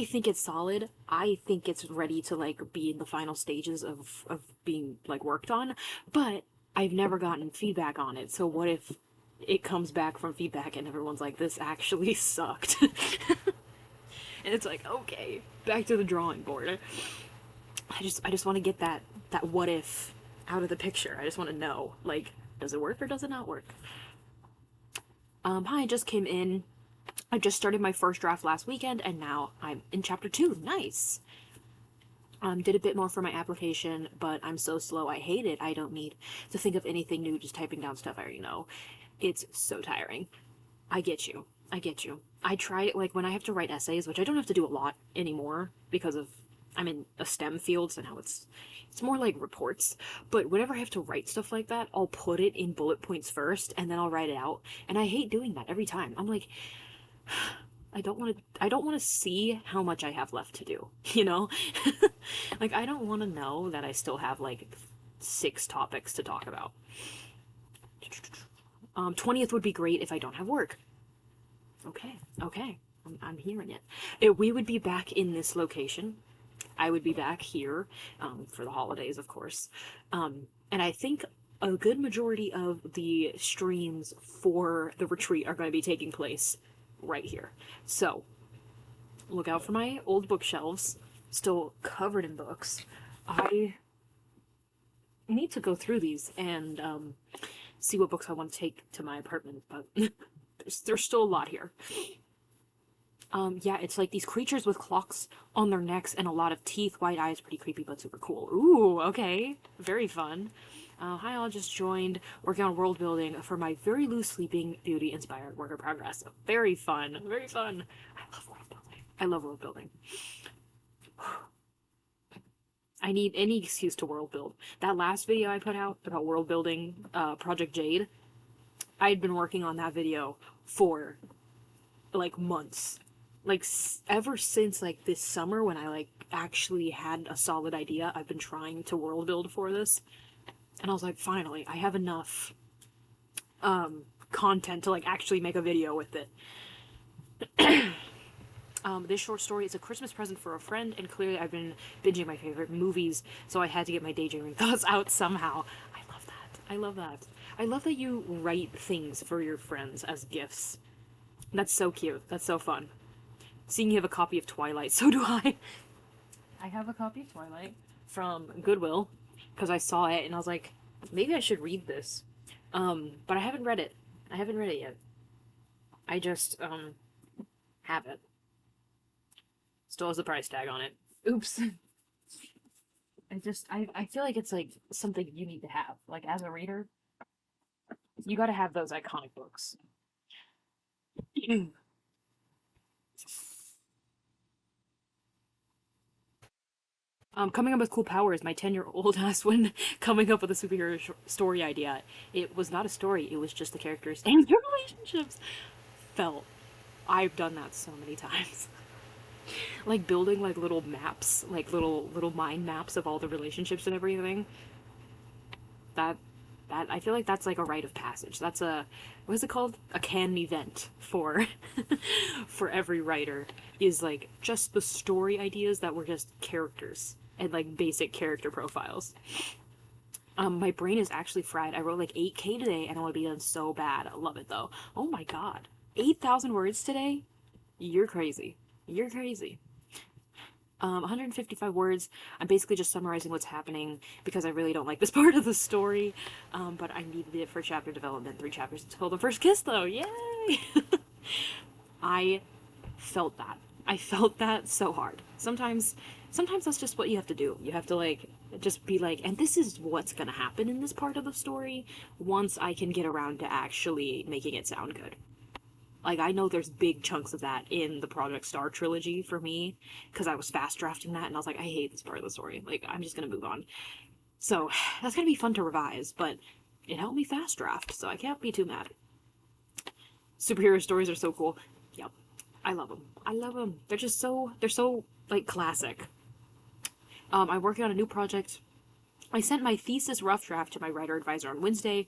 think it's solid. I think it's ready to like be in the final stages of being like worked on, but I've never gotten feedback on it. So what if it comes back from feedback and everyone's like, this actually sucked. And it's like, okay, back to the drawing board. I just want to get that what if out of the picture. I just want to know, like, does it work or does it not work? Hi, I just came in. I just started my first draft last weekend, and now I'm in chapter 2. Nice. Did a bit more for my application, but I'm so slow. I hate it. I don't need to think of anything new, just typing down stuff I already know. It's so tiring. I get you. I get you. I try, like, when I have to write essays, which I don't have to do a lot anymore because of I'm in a STEM field, so now it's more like reports. But whenever I have to write stuff like that, I'll put it in bullet points first, and then I'll write it out. And I hate doing that every time. I'm like, I don't want to see how much I have left to do, you know? Like, I don't want to know that I still have like 6 topics to talk about. 20th would be great if I don't have work. Okay, okay. I'm hearing it. If we would be back in this location, I would be back here for the holidays, of course. And I think a good majority of the streams for the retreat are going to be taking place right here. So, look out for my old bookshelves, still covered in books. I need to go through these and see what books I want to take to my apartment, but there's still a lot here. Yeah, it's like these creatures with clocks on their necks and a lot of teeth, white eyes, pretty creepy, but super cool. Ooh, okay. Very fun. Hi, all just joined working on world building for my very loose sleeping beauty inspired work in progress. Very fun. Very fun. I love world building. I love world building. I need any excuse to world build. That last video I put out about world building, Project Jade, I had been working on that video for like months. Like ever since like this summer when I like actually had a solid idea, I've been trying to world build for this. And I was like, finally, I have enough content to like actually make a video with it. This short story is a Christmas present for a friend, and clearly I've been binging my favorite movies, so I had to get my daydreaming thoughts out somehow. I love that. I love that. I love that you write things for your friends as gifts. That's so cute. That's so fun. Seeing you have a copy of Twilight, so do I. I have a copy of Twilight from Goodwill, because I saw it, and I was like, maybe I should read this. But I haven't read it. I haven't read it yet. I just, have it. Still has the price tag on it. Oops. I feel like it's like something you need to have. Like as a reader, you gotta have those iconic books. Coming up with cool powers, my 10-year-old asked when coming up with a superhero story idea. It was not a story, it was just the characters and their relationships. Felt. I've done that so many times. Like building like little maps, like little mind maps of all the relationships and everything. That I feel like that's like a rite of passage. That's a what is it called? A canon event for for every writer is like just the story ideas that were just characters and like basic character profiles. My brain is actually fried. I wrote like 8K today and I want to be done so bad. I love it though. Oh my god. 8,000 words today? You're crazy. You're crazy. 155 words. I'm basically just summarizing what's happening because I really don't like this part of the story. But I needed it for chapter development. 3 chapters until the first kiss though. Yay! I felt that. I felt that so hard. Sometimes that's just what you have to do. You have to like just be like, and this is what's gonna happen in this part of the story once I can get around to actually making it sound good. Like, I know there's big chunks of that in the Project Star trilogy for me, because I was fast drafting that, and I was like, I hate this part of the story. Like, I'm just gonna move on. So, that's gonna be fun to revise, but it helped me fast draft, so I can't be too mad. Superhero stories are so cool. Yep. I love them. I love them. They're so, like, classic. I'm working on a new project. I sent my thesis rough draft to my writer advisor on Wednesday.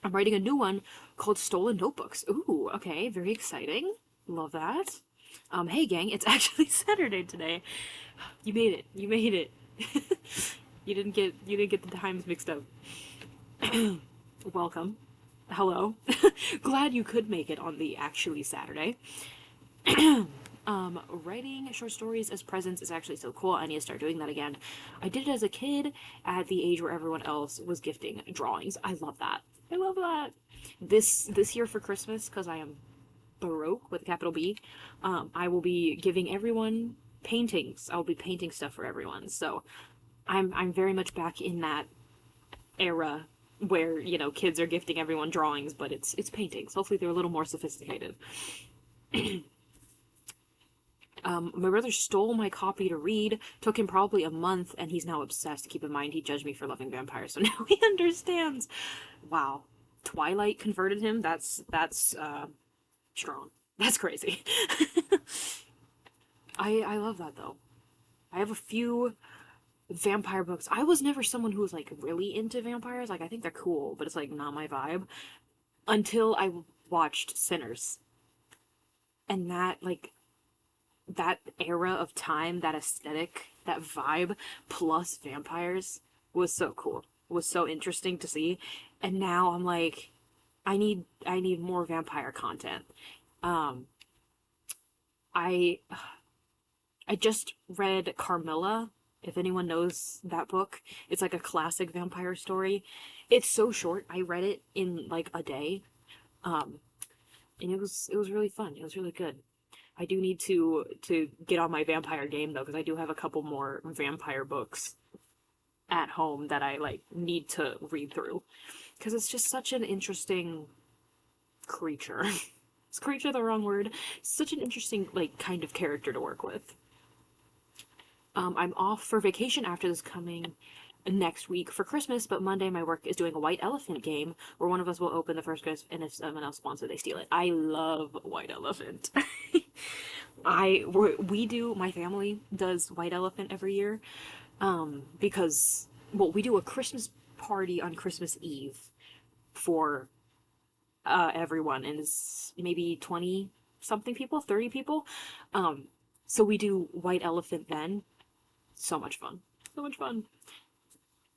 I'm writing a new one called Stolen Notebooks. Ooh, okay, very exciting. Love that. Hey gang, it's actually Saturday today. You made it. You made it. You didn't get the times mixed up. Welcome. hello. Glad you could make it on the actually Saturday. Writing short stories as presents is actually so cool. I need to start doing that again. I did it as a kid at the age where everyone else was gifting drawings. I love that. I love that. This year for Christmas, because I am Baroque with a capital B, I will be giving everyone paintings. I'll be painting stuff for everyone. So I'm very much back in that era where, you know, kids are gifting everyone drawings, but it's paintings. Hopefully they're a little more sophisticated. My brother stole my copy to read. Took him probably a month, and he's now obsessed. Keep in mind, he judged me for loving vampires, so now he understands. Wow. Twilight converted him? That's strong. That's crazy. I love that, though. I have a few vampire books. I was never someone who was, like, really into vampires. Like, I think they're cool, but it's, like, not my vibe. Until I watched Sinners. And that, like, that era of time, that aesthetic, that vibe, plus vampires was so cool. Was so interesting to see. And now I'm like, I need more vampire content. Um, I I just read Carmilla. If anyone knows that book, it's like a classic vampire story. It's so short. I read it in like a day. Um, and it was really fun. It was really good. I do need to get on my vampire game though, because I do have a couple more vampire books at home that I like need to read through. Because it's just such an interesting creature. Is creature the wrong word? Such an interesting like kind of character to work with. I'm off for vacation after this coming next week for Christmas, but Monday my work is doing a white elephant game where one of us will open the first gift, and if someone else wants it, they steal it. I love white elephant. My family does white elephant every year, because, well, we do a Christmas party on Christmas Eve for everyone, and it's maybe 20 something people, 30 people. So we do white elephant then. So much fun. So much fun.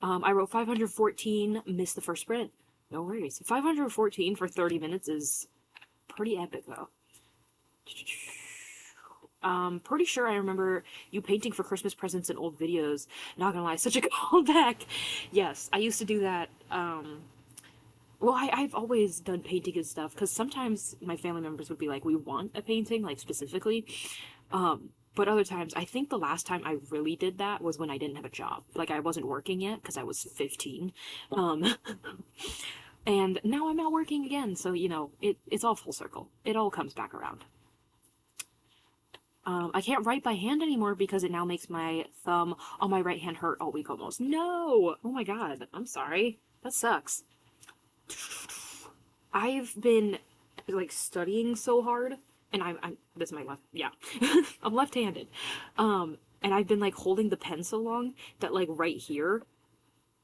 I wrote 514, missed the first sprint. No worries. 514 for 30 minutes is pretty epic, though. Pretty sure I remember you painting for Christmas presents in old videos. Not gonna lie, such a callback. Yes, I used to do that. Well, I've always done painting and stuff, because sometimes my family members would be like, we want a painting, like, specifically. But other times, I think the last time I really did that was when I didn't have a job. Like, I wasn't working yet, because I was 15. And now I'm not working again, so, you know, it's all full circle. It all comes back around. I can't write by hand anymore because it now makes my thumb on my right hand hurt all week almost. No! Oh my god, I'm sorry. That sucks. I've been, like, studying so hard, and this is my left, yeah. I'm left-handed. And I've been, like, holding the pen so long that, like, right here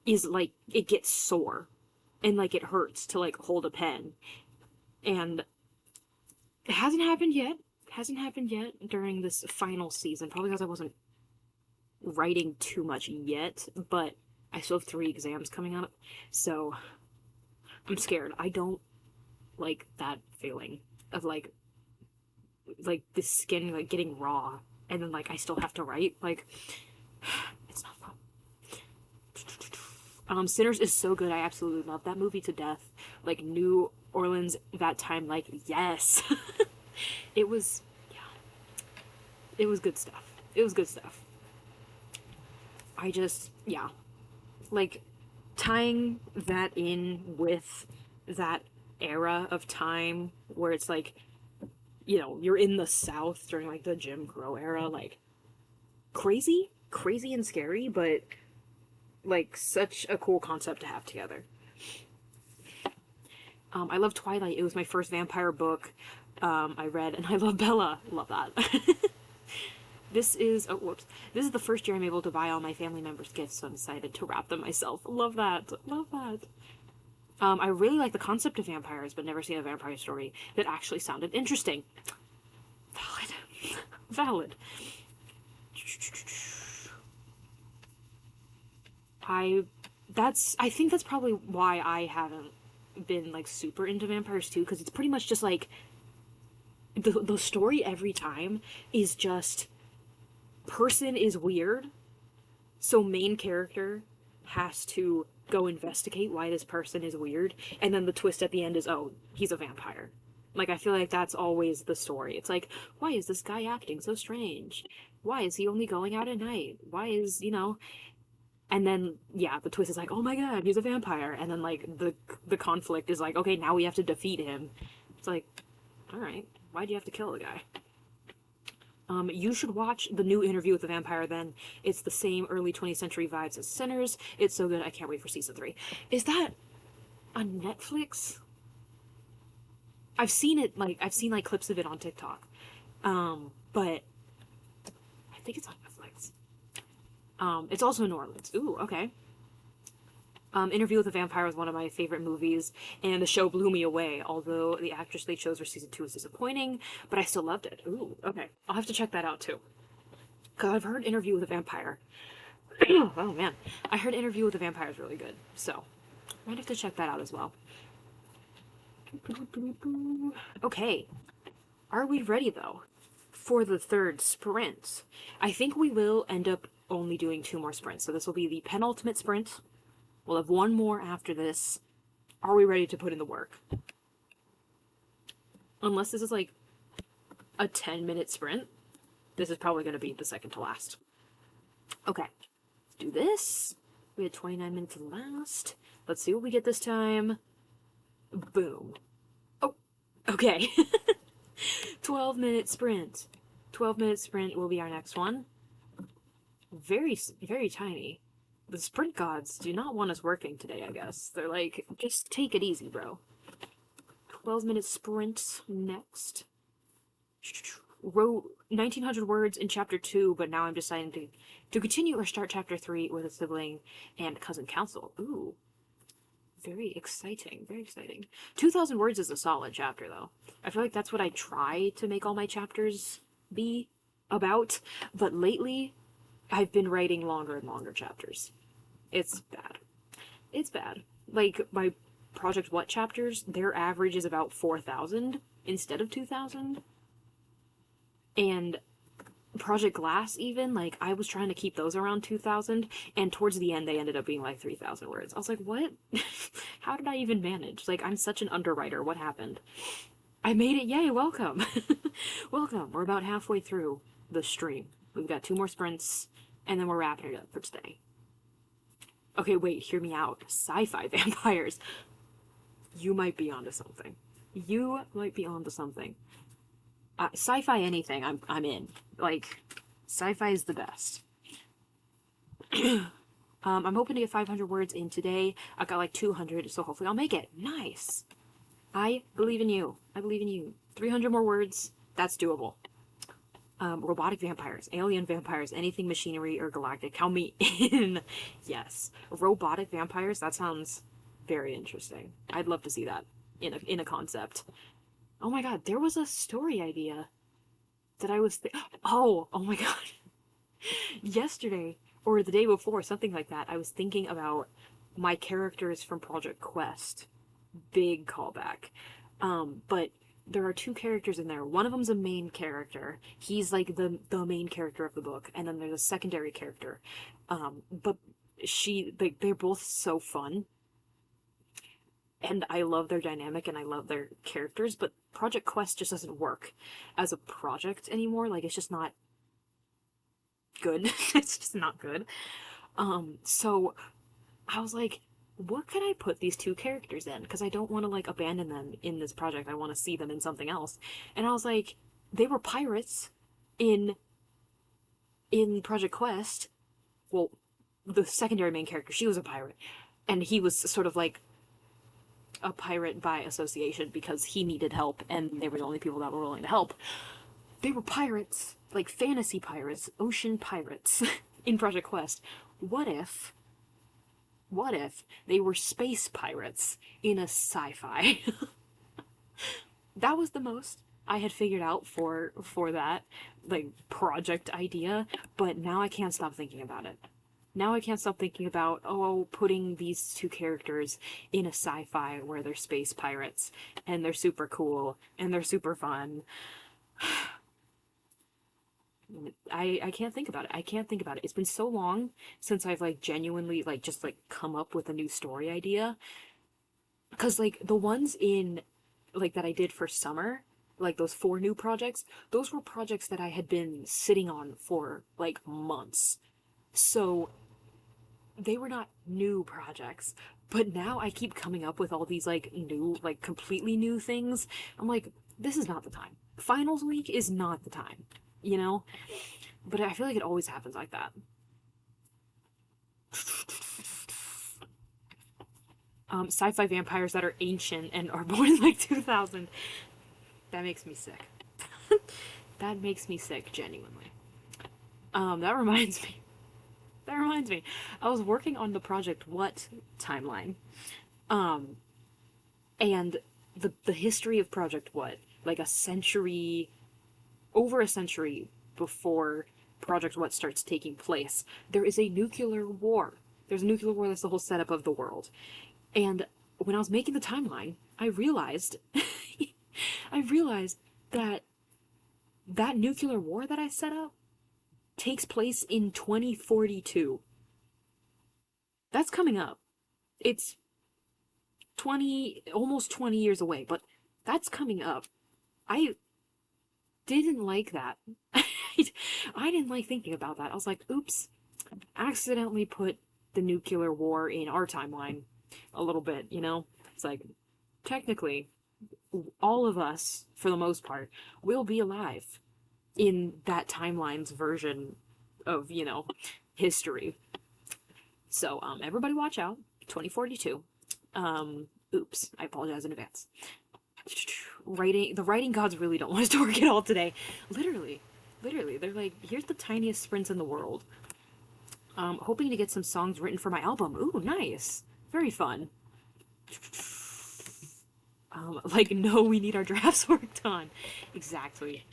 is, like, it gets sore. And, like, it hurts to, like, hold a pen. And it hasn't happened yet. Hasn't happened yet during this final season, probably because I wasn't writing too much yet, but I still have 3 exams coming up, so I'm scared. I don't like that feeling of like the skin like getting raw, and then like I still have to write. Like, it's not fun. Sinners is so good. I absolutely love that movie to death. Like, New Orleans that time, like, yes. It was, yeah, it was good stuff. It was good stuff. I just, yeah, like, tying that in with that era of time where it's like, you know, you're in the South during like the Jim Crow era, like, crazy, crazy and scary, but like such a cool concept to have together. I love Twilight. It was my first vampire book I read, and I love Bella. Love that. This is, oh, whoops. This is the first year I'm able to buy all my family members' gifts, so I'm excited to wrap them myself. Love that. Love that. I really like the concept of vampires, but never seen a vampire story that actually sounded interesting. Valid. Valid. I think that's probably why I haven't been like super into vampires too, because it's pretty much just like the story every time is just person is weird, so main character has to go investigate why this person is weird, and then the twist at the end is, oh, he's a vampire. Like, I feel like that's always the story. It's like, why is this guy acting so strange? Why is he only going out at night? Why is, and then yeah, the twist is like, oh my god, he's a vampire, and then like the conflict is like, okay, now we have to defeat him. It's like, all right, why'd you have to kill the guy? You should watch the new Interview with the Vampire then. It's the same early 20th century vibes as Sinners. It's so good. I can't wait for season 3. Is that on Netflix? I've seen like clips of it on TikTok. But I think it's on Netflix. It's also in New Orleans. Ooh, okay. Interview with the Vampire was one of my favorite movies, and the show blew me away, although the actress they chose for season 2 was disappointing, but I still loved it. Ooh, okay. I'll have to check that out too. Because I've heard Interview with a Vampire. Oh man. I heard Interview with a Vampire is really good, so I might have to check that out as well. Okay. Are we ready though for the third sprint? I think we will end up only doing 2 more sprints, so this will be the penultimate sprint. We'll have 1 more after this. Are we ready to put in the work? Unless this is like a 10-minute sprint, this is probably going to be the second to last. Okay, let's do this. We had 29 minutes last. Let's see what we get this time. Boom. Oh, okay. 12-minute sprint. 12-minute sprint will be our next one. Very, very tiny. The sprint gods do not want us working today, I guess. They're like, just take it easy, bro. 12-minute sprint next. Wrote 1900 words in chapter 2, but now I'm deciding to continue or start chapter 3 with a sibling and cousin council. Ooh. Very exciting. Very exciting. 2,000 words is a solid chapter, though. I feel like that's what I try to make all my chapters be about, but lately I've been writing longer and longer chapters. It's bad. It's bad. Like, my Project What chapters, their average is about 4,000 instead of 2,000. And Project Glass, even, like, I was trying to keep those around 2,000, and towards the end they ended up being like 3,000 words. I was like, what? How did I even manage? Like, I'm such an underwriter. What happened? I made it. Yay, welcome. Welcome. We're about halfway through the stream. We've got 2 more sprints, and then we're wrapping it up for today. Okay, wait, hear me out. Sci-fi vampires. You might be onto something. You might be onto something. Sci-fi anything, I'm in. Like, sci-fi is the best. I'm hoping to get 500 words in today. I've got like 200, so hopefully I'll make it. Nice. I believe in you. I believe in you. 300 more words. That's doable. Robotic vampires, alien vampires, anything machinery or galactic. Count me in. Yes. Robotic vampires, that sounds very interesting. I'd love to see that in a concept. Oh my god, there was a story idea that I was oh my god. Yesterday, or the day before, something like that, I was thinking about my characters from Project Quest. Big callback. But there are 2 characters in there. One of them's a main character. He's like the main character of the book, and then there's a secondary character. But they're both so fun. And I love their dynamic and I love their characters, but Project Quest just doesn't work as a project anymore. Like, it's just not good. It's just not good. So I was like, what could I put these 2 characters in? Because I don't want to, like, abandon them in this project. I want to see them in something else. And I was like, they were pirates in Project Quest. Well, the secondary main character, she was a pirate. And he was sort of like a pirate by association because he needed help and they were the only people that were willing to help. They were pirates, like fantasy pirates, ocean pirates in Project Quest. What if they were space pirates in a sci-fi? That was the most I had figured out for that, like, project idea, but now I can't stop thinking about it. Now I can't stop thinking about, oh, putting these two characters in a sci-fi where they're space pirates and they're super cool and they're super fun. I can't think about it. I can't think about it. It's been so long since I've like genuinely like just like come up with a new story idea. Cause like the ones in like that I did for summer, like those four new projects, those were projects that I had been sitting on for like months. So they were not new projects. But now I keep coming up with all these like new, like completely new things. I'm like, this is not the time. Finals week is not the time, you know? But I feel like it always happens like that. Sci-fi vampires that are ancient and are born in like 2000. That makes me sick. That makes me sick, genuinely. That reminds me. That reminds me. I was working on the Project What timeline. Um, and the history of Project What, like a century, over a century before Project What starts taking place, there is a nuclear war. There's a nuclear war that's the whole setup of the world. And when I was making the timeline, I realized I realized that that nuclear war that I set up takes place in 2042. That's coming up. It's 20 almost 20 years away, but that's coming up. I didn't like that. I didn't like thinking about that. I was like, oops, accidentally put the nuclear war in our timeline a little bit, you know? It's like, technically, all of us, for the most part, will be alive in that timeline's version of, you know, history. So, everybody watch out. 2042. Oops, I apologize in advance. The writing gods really don't want us to work at all today. Literally, literally, they're like, here's the tiniest sprints in the world. Hoping to get some songs written for my album. Ooh, nice, very fun. Like, no, we need our drafts worked on. Exactly.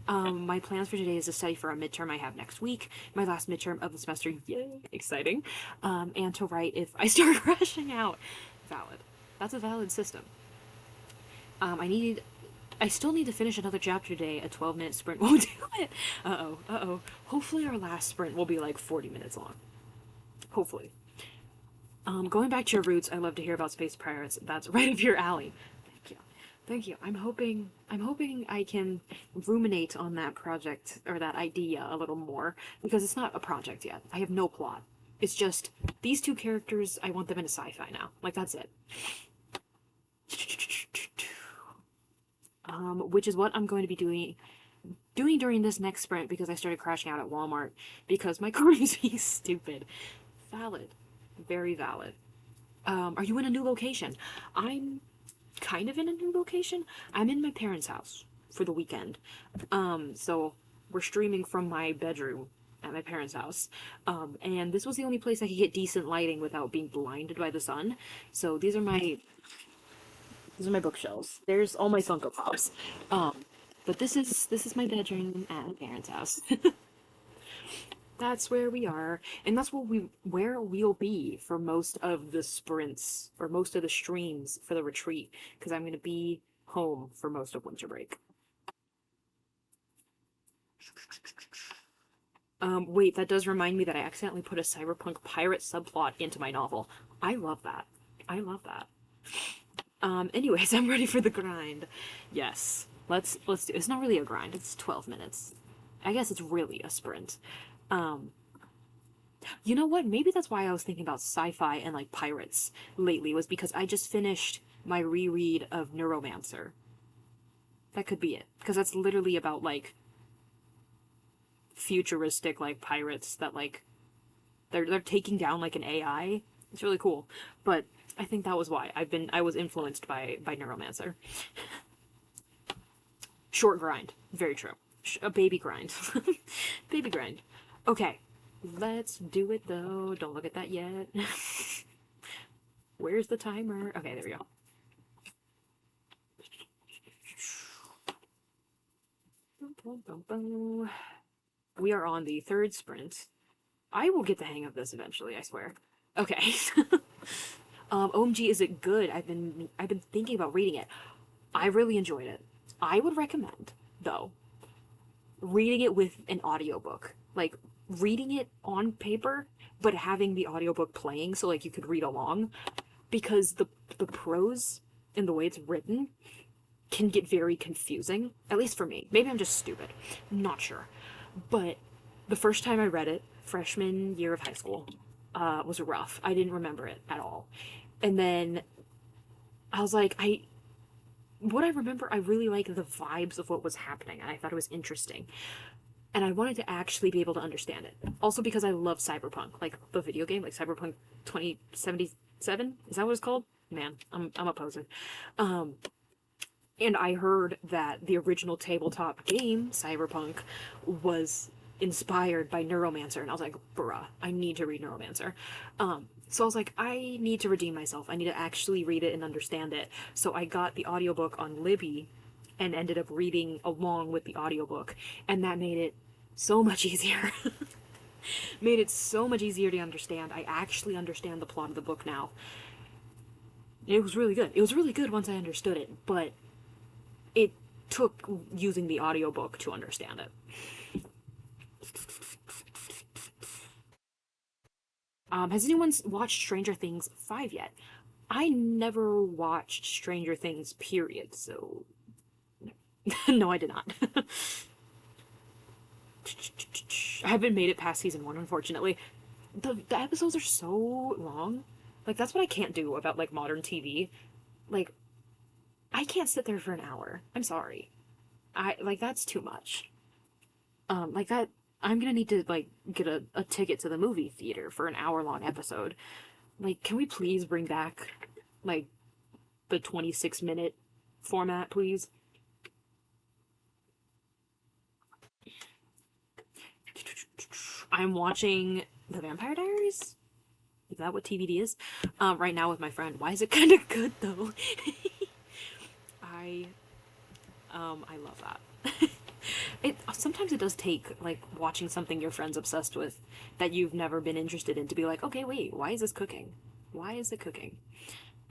My plans for today is to study for a midterm I have next week, my last midterm of the semester. Yay, exciting. And to write if I start crashing out. Valid. That's a valid system. I still need to finish another chapter today. A 12-minute sprint won't do it. Uh-oh, uh-oh. Hopefully our last sprint will be like 40 minutes long. Hopefully. Going back to your roots, I love to hear about space pirates. That's right up your alley. Thank you. Thank you. I'm hoping I can ruminate on that project or that idea a little more because it's not a project yet. I have no plot. It's just these two characters, I want them in a sci-fi now. Like that's it. Which is what I'm going to be doing during this next sprint because I started crashing out at Walmart because my car is being stupid. Valid. Very valid. Are you in a new location? I'm kind of in a new location. I'm in my parents' house for the weekend. So we're streaming from my bedroom at my parents' house. And this was the only place I could get decent lighting without being blinded by the sun. So these are my bookshelves. There's all my Funko Pops. But this is my bedroom at my parents' house. That's where we are, and that's where we'll be for most of the sprints or most of the streams for the retreat because I'm gonna be home for most of winter break. Wait, that does remind me that I accidentally put a cyberpunk pirate subplot into my novel. I love that. I love that. Anyways, I'm ready for the grind. Yes. Let's do it's not really a grind, it's 12 minutes. I guess it's really a sprint. Um, you know what? Maybe that's why I was thinking about sci-fi and like pirates lately was because I just finished my reread of Neuromancer. That could be it. Because that's literally about like futuristic like pirates that like they're taking down like an AI. It's really cool. But I think that was why I was influenced by Neuromancer. Short grind. Very true. A baby grind. Baby grind. Okay. Let's do it though. Don't look at that yet. Where's the timer? Okay, there we go. We are on the third sprint. I will get the hang of this eventually, I swear. Okay. OMG, is it good? I've been thinking about reading it. I really enjoyed it. I would recommend, though, reading it with an audiobook. Like reading it on paper, but having the audiobook playing so like you could read along because the prose and the way it's written can get very confusing, at least for me. Maybe I'm just stupid. I'm not sure. But the first time I read it, freshman year of high school, was rough. I didn't remember it at all. And then I was like, what I remember, I really like the vibes of what was happening, and I thought it was interesting. And I wanted to actually be able to understand it. Also because I love Cyberpunk, like the video game, like Cyberpunk 2077. Is that what it's called? Man, I'm a poser. Um, and I heard that the original tabletop game, Cyberpunk, was inspired by Neuromancer, and I was like, bruh, I need to read Neuromancer. So I was like, I need to redeem myself. I need to actually read it and understand it. So I got the audiobook on Libby and ended up reading along with the audiobook, and that made it so much easier. Made it so much easier to understand. I actually understand the plot of the book now. It was really good. It was really good once I understood it, but it took using the audiobook to understand it. Has anyone watched Stranger Things 5 yet? I never watched Stranger Things, period, so... No, I did not. I haven't made it past season 1, unfortunately. The episodes are so long. Like, that's what I can't do about, like, modern TV. Like, I can't sit there for an hour. I'm sorry. Like, that's too much. Like that, I'm gonna need to, like, get a ticket to the movie theater for an hour-long episode. Like, can we please bring back, like, the 26-minute format, please? I'm watching The Vampire Diaries. Is that what TVD is? Right now with my friend. Why is it kind of good though? I I love that. It sometimes it does take like watching something your friend's obsessed with that you've never been interested in to be like, okay, wait, why is this cooking? Why is it cooking?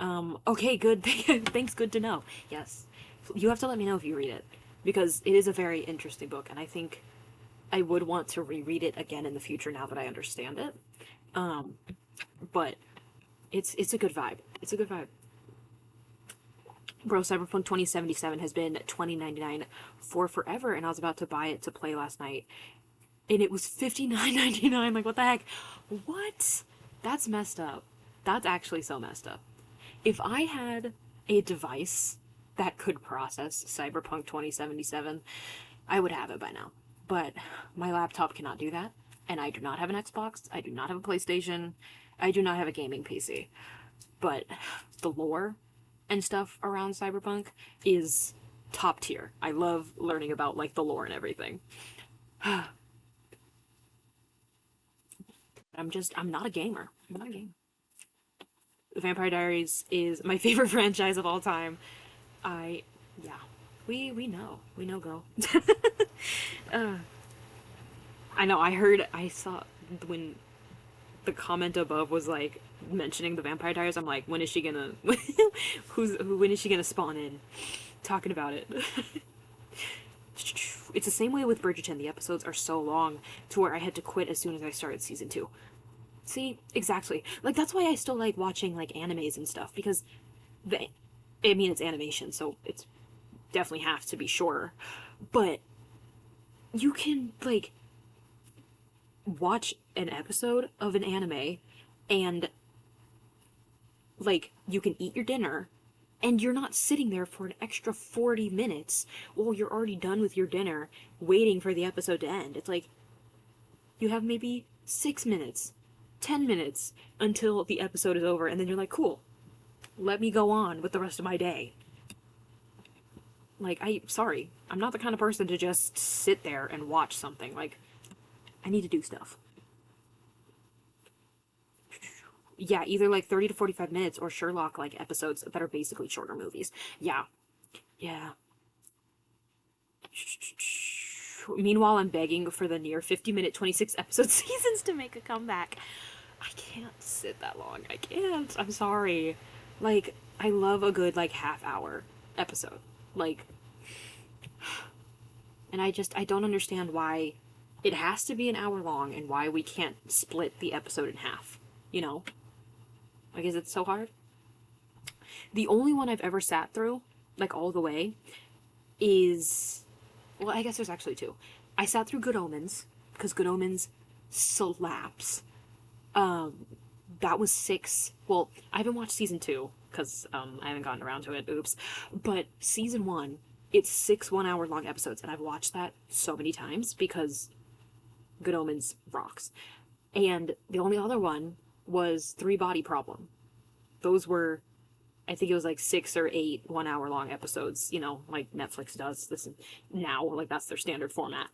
Okay, good. Thanks, good to know. Yes. You have to let me know if you read it because it is a very interesting book and I think I would want to reread it again in the future now that I understand it. Um, but it's a good vibe. It's a good vibe. Bro, Cyberpunk 2077 has been $20.99 for forever, and I was about to buy it to play last night, and it was $59.99. Like, what the heck? What? That's messed up. That's actually so messed up. If I had a device that could process Cyberpunk 2077, I would have it by now. But my laptop cannot do that, and I do not have an Xbox, I do not have a PlayStation, I do not have a gaming PC. But the lore and stuff around Cyberpunk is top tier. I love learning about like the lore and everything. I'm not a gamer. I'm not a gamer. The Vampire Diaries is my favorite franchise of all time. I yeah. We know. We know, girl. uh, I know, I saw when the comment above was like mentioning the Vampire Diaries. I'm like, when is she gonna when is she gonna spawn in talking about it? It's the same way with Bridgerton. The episodes are so long to where I had to quit as soon as I started season 2. See, exactly. Like that's why I still like watching like animes and stuff because I mean it's animation, so it's definitely have to be shorter. But you can like watch an episode of an anime and like you can eat your dinner and you're not sitting there for an extra 40 minutes while you're already done with your dinner waiting for the episode to end. It's like you have maybe 6 minutes, 10 minutes until the episode is over and then you're like, cool, let me go on with the rest of my day. Like, sorry, I'm not the kind of person to just sit there and watch something. Like, I need to do stuff. Yeah, either like 30 to 45 minutes or Sherlock like episodes that are basically shorter movies. Yeah. Yeah. Meanwhile, I'm begging for the near 50-minute, 26 episode seasons to make a comeback. I can't sit that long. I can't. I'm sorry. Like, I love a good, like, half-hour episode. Like, and I don't understand why it has to be an hour long and why we can't split the episode in half. You know? Like, is it so hard? The only one I've ever sat through, like, all the way, is... Well, I guess there's actually two. I sat through Good Omens, because Good Omens slaps. That was 6... Well, I haven't watched season 2, because I haven't gotten around to it, oops. But season 1, it's 6 one-hour-long episodes, and I've watched that so many times, because Good Omens rocks. And the only other one was Three Body Problem. Those were, I think it was like 6 or 8 one-hour-long episodes, you know, like Netflix does this now, like that's their standard format.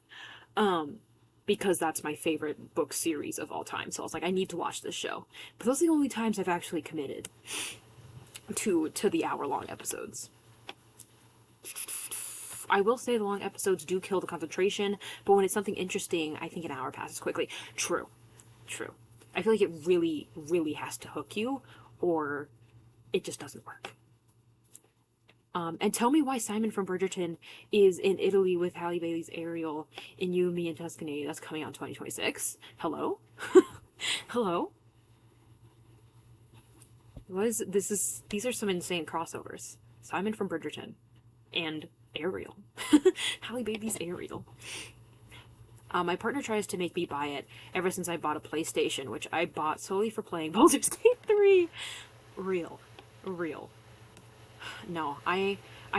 Because that's my favorite book series of all time. So I was like, I need to watch this show. But those are the only times I've actually committed to the hour-long episodes. I will say the long episodes do kill the concentration, but when it's something interesting, I think an hour passes quickly. True. I feel like it really, really has to hook you, or it just doesn't work. And tell me why Simon from Bridgerton is in Italy with Halle Bailey's Ariel in You, Me, and Tuscany. That's coming out in 2026. Hello? Hello? These are some insane crossovers. Simon from Bridgerton and Ariel. Halle Bailey's Ariel. My partner tries to make me buy it ever since I bought a PlayStation, which I bought solely for playing Baldur's Gate 3. Real. No, I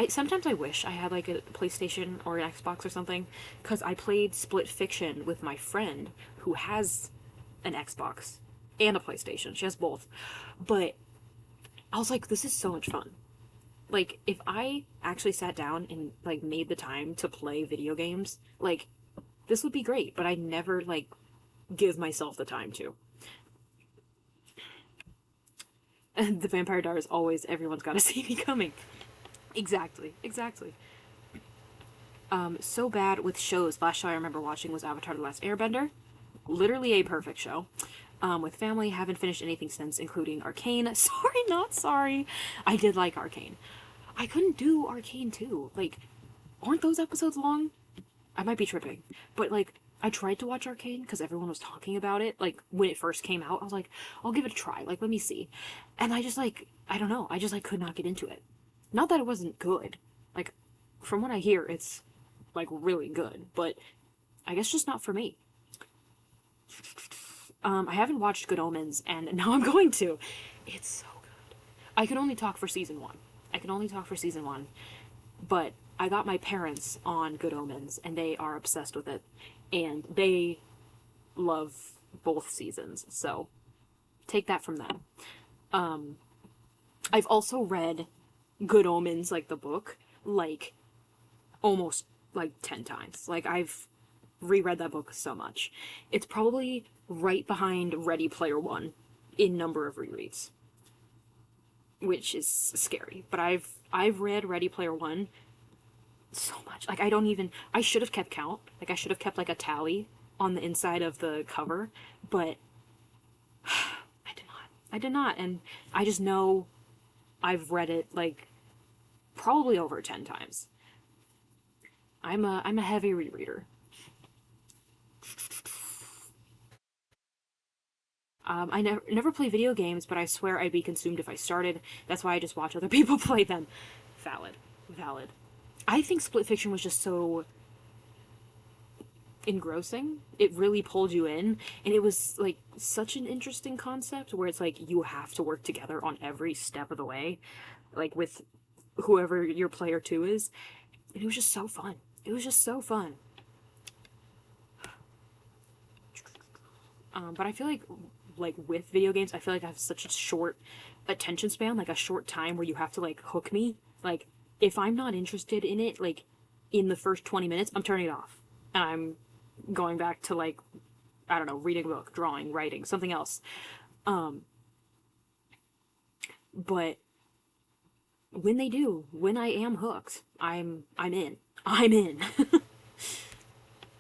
sometimes I wish I had like a PlayStation or an Xbox or something, because I played Split Fiction with my friend who has an Xbox and a PlayStation. She has both. But I was like, this is so much fun. Like, if I actually sat down and like made the time to play video games, like, this would be great, but I never like give myself the time to. And the Vampire Diaries always, everyone's gotta see me coming. Exactly. So bad with shows. Last show I remember watching was Avatar: The Last Airbender. Literally a perfect show. With family, haven't finished anything since, including Arcane. Sorry, not sorry. I did like Arcane. I couldn't do Arcane too. Like, aren't those episodes long? I might be tripping. But, like, I tried to watch Arcane because everyone was talking about it. Like, when it first came out, I was like, I'll give it a try. Like, let me see. And I just, like, I don't know. I just, like, could not get into it. Not that it wasn't good. Like, from what I hear, it's, like, really good. But I guess just not for me. I haven't watched Good Omens, and now I'm going to. It's so good. I can only talk for season 1. But I got my parents on Good Omens, and they are obsessed with it. And they love both seasons, so take that from them. I've also read Good Omens, like the book, like almost like 10 times. Like, I've reread that book so much. It's probably right behind Ready Player One in number of rereads, which is scary. But I've read Ready Player One so much. Like, I should have kept count. Like, I should have kept like a tally on the inside of the cover, but I did not, and I just know I've read it like probably over 10 times. I'm a heavy rereader. I never play video games, but I swear I'd be consumed if I started. That's why I just watch other people play them. Valid. I think Split Fiction was just so engrossing. It really pulled you in, and it was like such an interesting concept where it's like you have to work together on every step of the way, like with whoever your player 2 is. And it was just so fun. But I feel like with video games, I feel like I have such a short attention span, like a short time where you have to like hook me. Like, if I'm not interested in it, like in the first 20 minutes, I'm turning it off. And I'm going back to like, I don't know, reading a book, drawing, writing, something else. But when I am hooked, I'm in.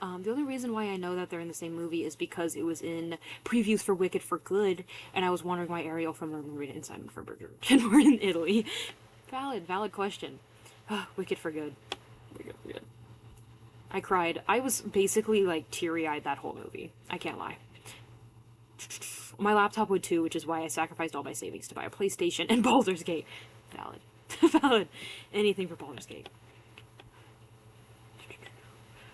The only reason why I know that they're in the same movie is because it was in previews for Wicked for Good, and I was wondering why Ariel from Mermaid and Simon from Bergerac were in Italy. Valid question. Wicked for Good. Wicked for Good. I cried. I was basically like teary eyed that whole movie. I can't lie. My laptop would too, which is why I sacrificed all my savings to buy a PlayStation and Baldur's Gate. Valid. Valid. Anything for Baldur's Gate.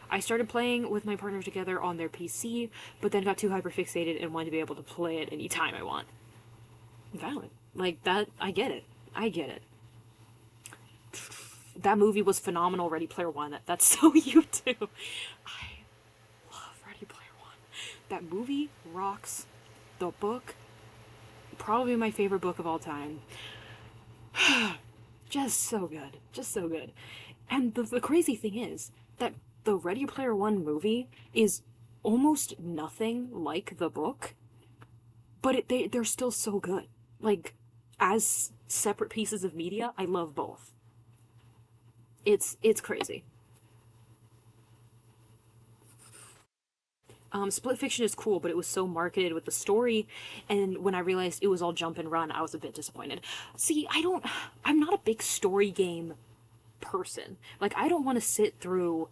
I started playing with my partner together on their PC, but then got too hyperfixated and wanted to be able to play it anytime I want. Valid. Like, that, I get it. I get it. That movie was phenomenal, Ready Player One. That's so you too. I love Ready Player One. That movie rocks. The book, probably my favorite book of all time. Just so good. Just so good. And the crazy thing is that the Ready Player One movie is almost nothing like the book, but they're still so good. Like, as separate pieces of media, I love both. It's crazy. Split Fiction is cool, but it was so marketed with the story, and when I realized it was all jump and run, I was a bit disappointed. See, I'm not a big story game person. Like, I don't want to sit through,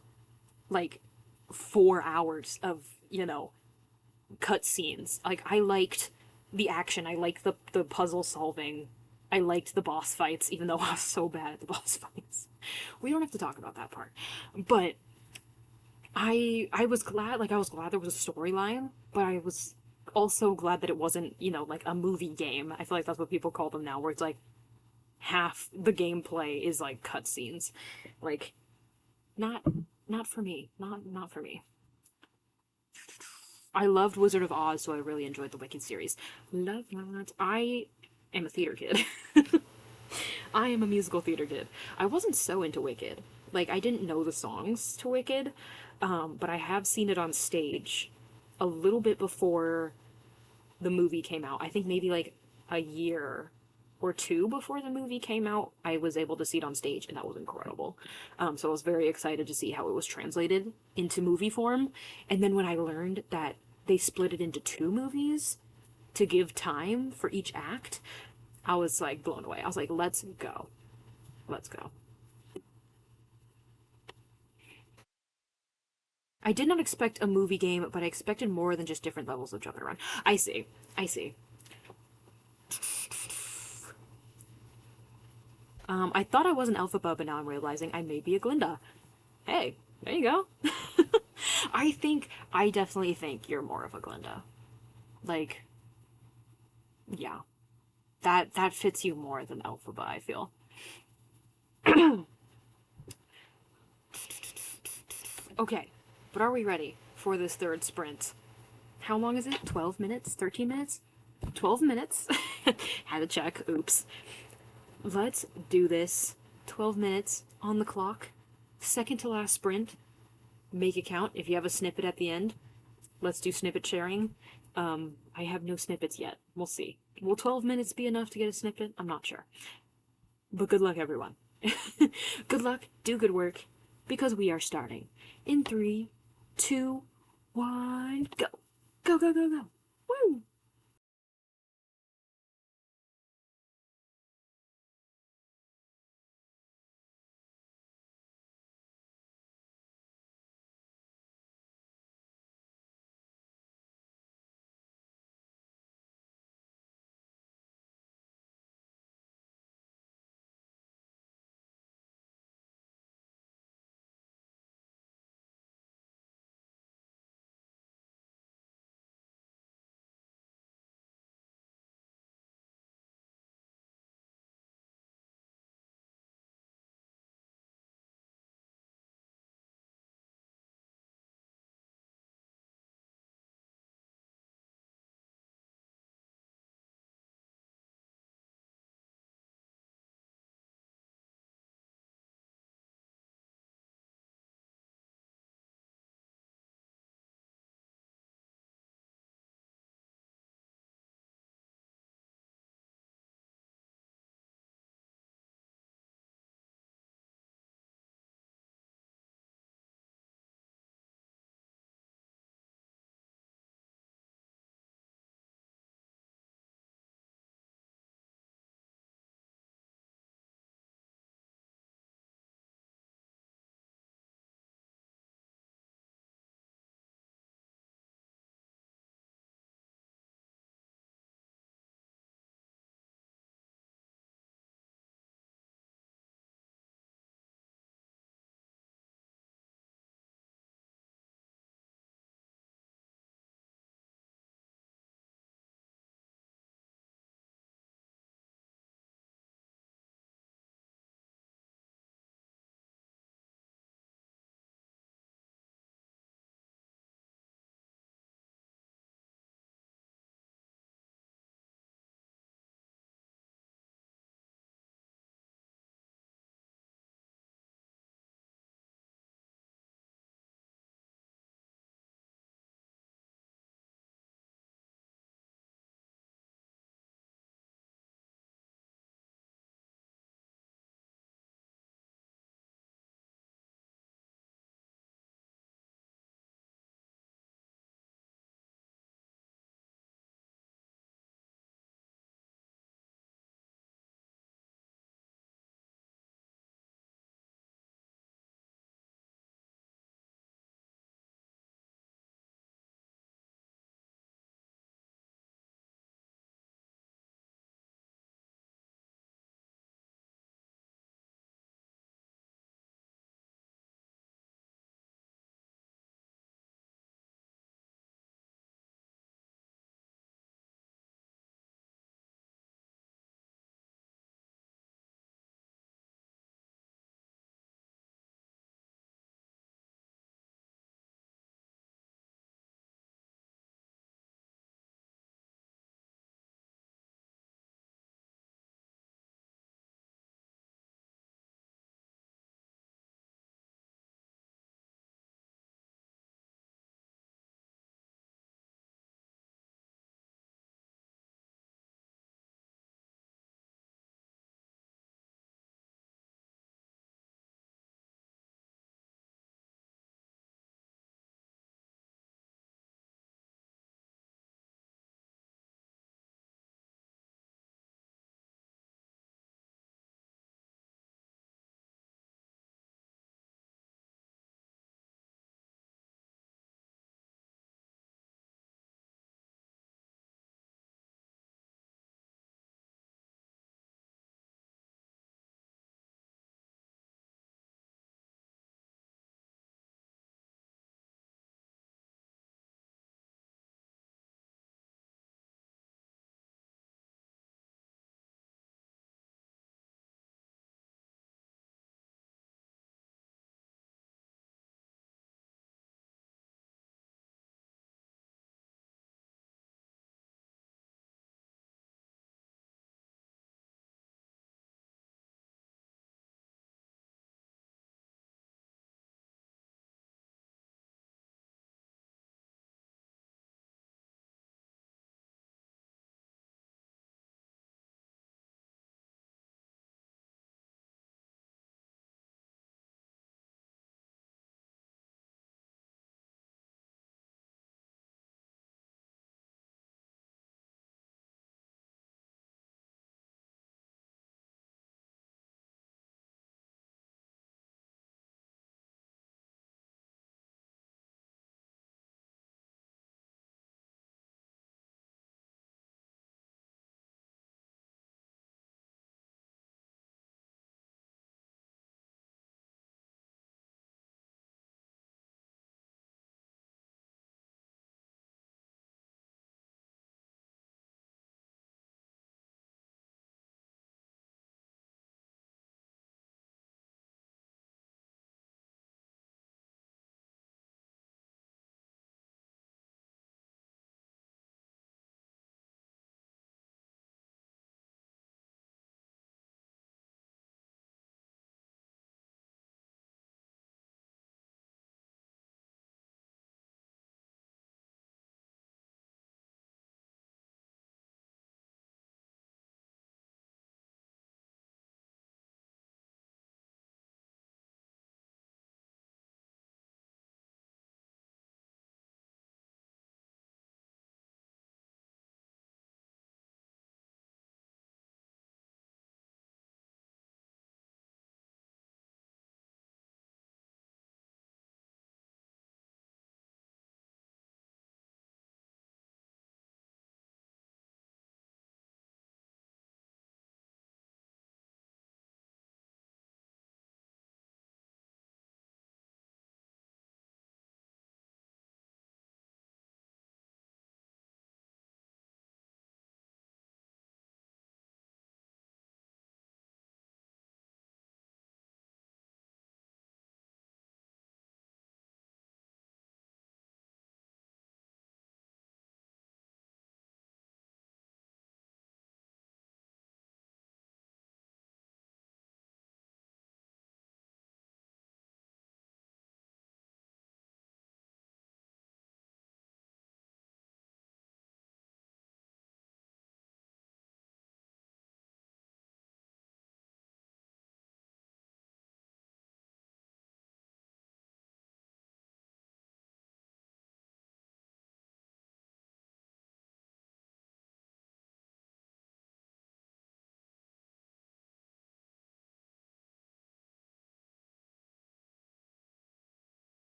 like, 4 hours of, cutscenes. Like, I liked the action, I liked the puzzle solving, I liked the boss fights, even though I was so bad at the boss fights. We don't have to talk about that part. But I was glad, like, I was glad there was a storyline, but I was also glad that it wasn't, like a movie game. I feel like that's what people call them now, where it's like half the gameplay is like cutscenes. Like, not not for me. Not for me. I loved Wizard of Oz, so I really enjoyed the Wicked series. Love that. I am a theater kid. I am a musical theater kid. I wasn't so into Wicked. Like, I didn't know the songs to Wicked, but I have seen it on stage a little bit before the movie came out. I think maybe like a year or two before the movie came out, I was able to see it on stage, and that was incredible. So I was very excited to see how it was translated into movie form. And then when I learned that they split it into two movies to give time for each act, I was like blown away. I was like, let's go. Let's go. I did not expect a movie game, but I expected more than just different levels of jumping around. I see. I see. I thought I was an Alphaba, but now I'm realizing I may be a Glinda. Hey, there you go. I definitely think you're more of a Glinda. Like, yeah. That fits you more than Alphaba, I feel. Okay, but are we ready for this third sprint? How long is it? 12 minutes? 13 minutes? 12 minutes. Had to check. Oops. Let's do this. 12 minutes on the clock. Second to last sprint. Make it count. If you have a snippet at the end, let's do snippet sharing. I have no snippets yet. We'll see. Will 12 minutes be enough to get a snippet? I'm not sure. But good luck, everyone. Good luck, do good work, because we are starting in 3, 2, 1, go. Go, go, go, go. Woo!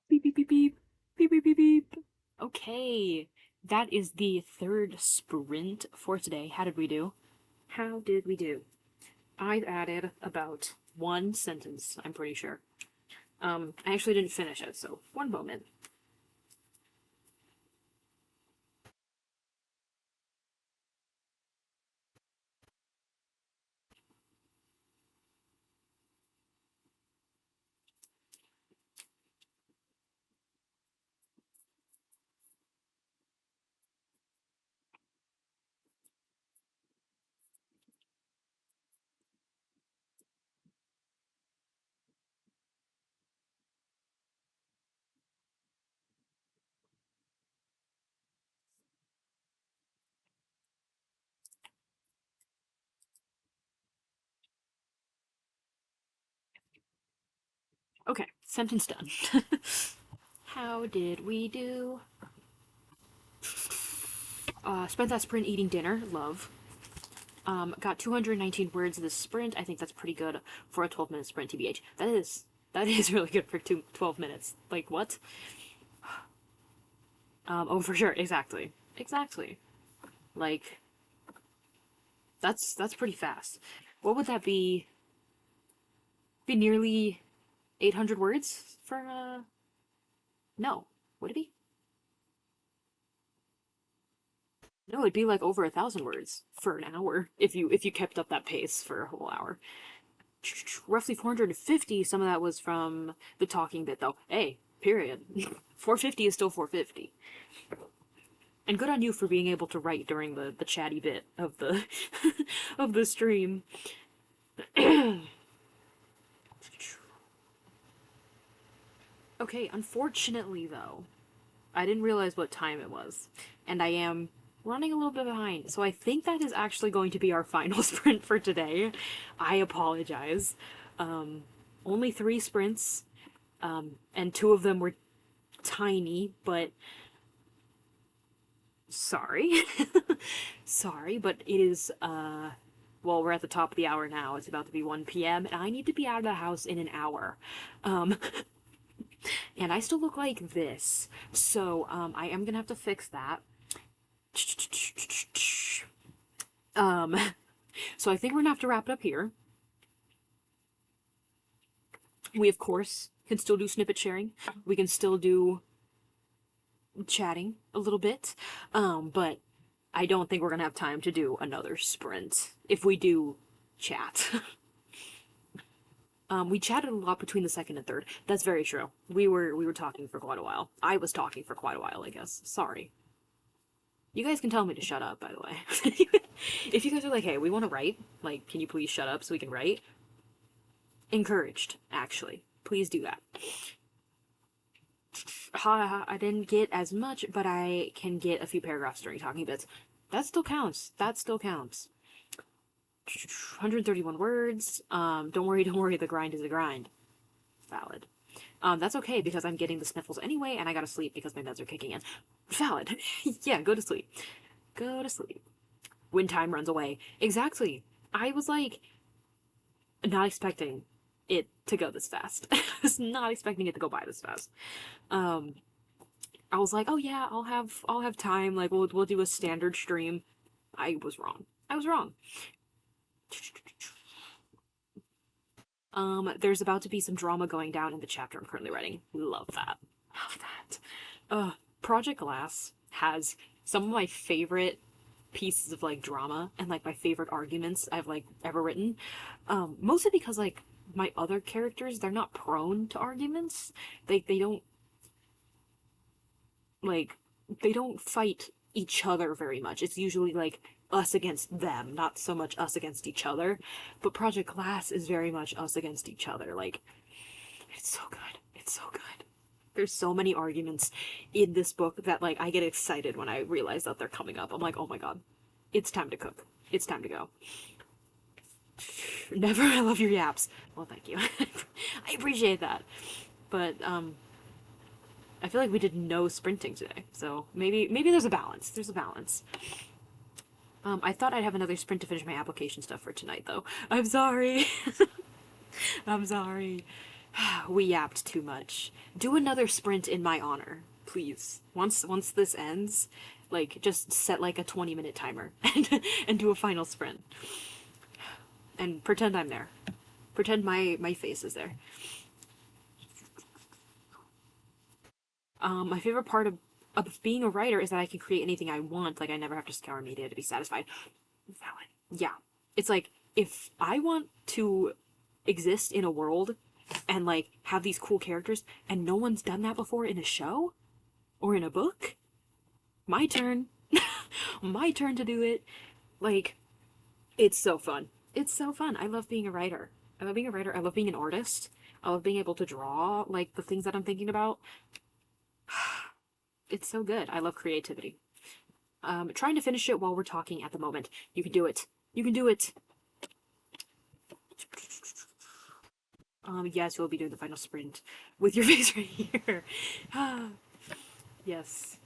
Beep, beep, beep, beep. Beep, beep, beep, beep. Okay, that is the third sprint for today. How did we do? How did we do? I've added about one sentence, I'm pretty sure. I actually didn't finish it, so one moment. Okay, sentence done. How did we do? Spent that sprint eating dinner. Love. Got 219 words this sprint. I think that's pretty good for a 12-minute sprint, TBH. That is really good for 12 minutes. Like, what? Oh, for sure. Exactly. Exactly. Like, that's pretty fast. What would that be? Be nearly 800 words for, no. Would it be? No, it'd be like over 1,000 words for an hour if you kept up that pace for a whole hour. Roughly 450. Some of that was from the talking bit, though. Hey, period. 450 is still 450. And good on you for being able to write during the chatty bit of the of the stream. Okay, unfortunately though, I didn't realize what time it was, and I am running a little bit behind. So I think that is actually going to be our final sprint for today. I apologize. Only 3 sprints, and 2 of them were tiny, but sorry. Sorry, but it is, well, we're at the top of the hour now. It's about to be 1 p.m., and I need to be out of the house in an hour. Um, and I still look like this. So, I am gonna have to fix that. Um, so I think we're gonna have to wrap it up here. We, of course, can still do snippet sharing. We can still do chatting a little bit. But I don't think we're gonna have time to do another sprint if we do chat. We chatted a lot between the second and third. That's very true. We were talking for quite a while. I was talking for quite a while, I guess. Sorry. You guys can tell me to shut up, by the way. If you guys are like, hey, we want to write, like, can you please shut up so we can write? Encouraged, actually. Please do that. I didn't get as much, but I can get a few paragraphs during talking bits. That still counts. That still counts. 131 words. Don't worry, don't worry, the grind is a grind. Valid. That's okay because I'm getting the sniffles anyway, and I gotta sleep because my meds are kicking in. Valid. Yeah, go to sleep. Go to sleep. When time runs away. Exactly. I was like, not expecting it to go this fast. I was not expecting it to go by this fast. I was like, oh yeah, I'll have time. Like we'll do a standard stream. I was wrong. I was wrong. There's about to be some drama going down in the chapter I'm currently writing. Love that. Love that. Project Glass has some of my favorite pieces of like drama and like my favorite arguments I've like ever written. Mostly because like my other characters, they're not prone to arguments. They don't like they don't fight each other very much. It's usually like us against them, not so much us against each other. But Project Glass is very much us against each other. Like it's so good. It's so good. There's so many arguments in this book that like I get excited when I realize that they're coming up. I'm like, "Oh my god. It's time to cook. It's time to go." Never I love your yaps. Well, thank you. I appreciate that. But I feel like we did no sprinting today, so maybe there's a balance. There's a balance. I thought I'd have another sprint to finish my application stuff for tonight, though. I'm sorry. I'm sorry. We yapped too much. Do another sprint in my honor, please. Once this ends, like just set like a 20-minute timer and do a final sprint. And pretend I'm there. Pretend my face is there. My favorite part of being a writer is that I can create anything I want. Like I never have to scour media to be satisfied. Valid. Yeah. It's like if I want to exist in a world and like have these cool characters and no one's done that before in a show or in a book, my turn. My turn to do it. Like it's so fun. It's so fun. I love being a writer. I love being a writer. I love being an artist. I love being able to draw like the things that I'm thinking about. It's so good. I love creativity. Trying to finish it while we're talking at the moment. You can do it. You can do it. Yes, you'll be doing the final sprint with your face right here. Yes.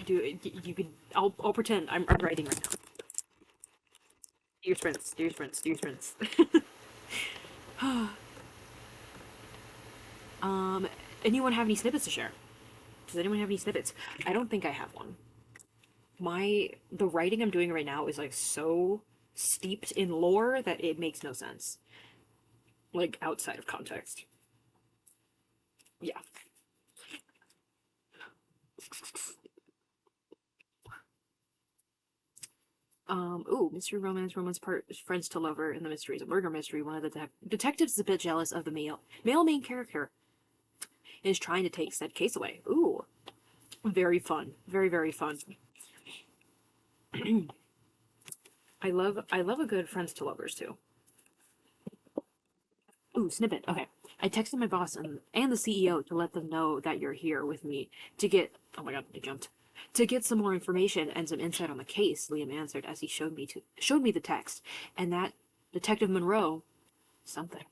Do it. You can. I'll pretend I'm writing right now. Do your sprints. Do your sprints. Do your sprints. Anyone have any snippets to share? Does anyone have any snippets? I don't think I have one. The writing I'm doing right now is like so steeped in lore that it makes no sense. Like outside of context. Yeah. Ooh, mystery romance part friends to lover, and the mystery is a murder mystery. One of the detectives is a bit jealous of the male main character and is trying to take said case away. Ooh. Very fun. Very, very fun. I love a good friends to lovers too. Ooh, snippet. Okay. I texted my boss and the CEO to let them know that you're here with me to get oh my god, I jumped. To get some more information and some insight on the case, Liam answered as he showed me the text. And that Detective Monroe something.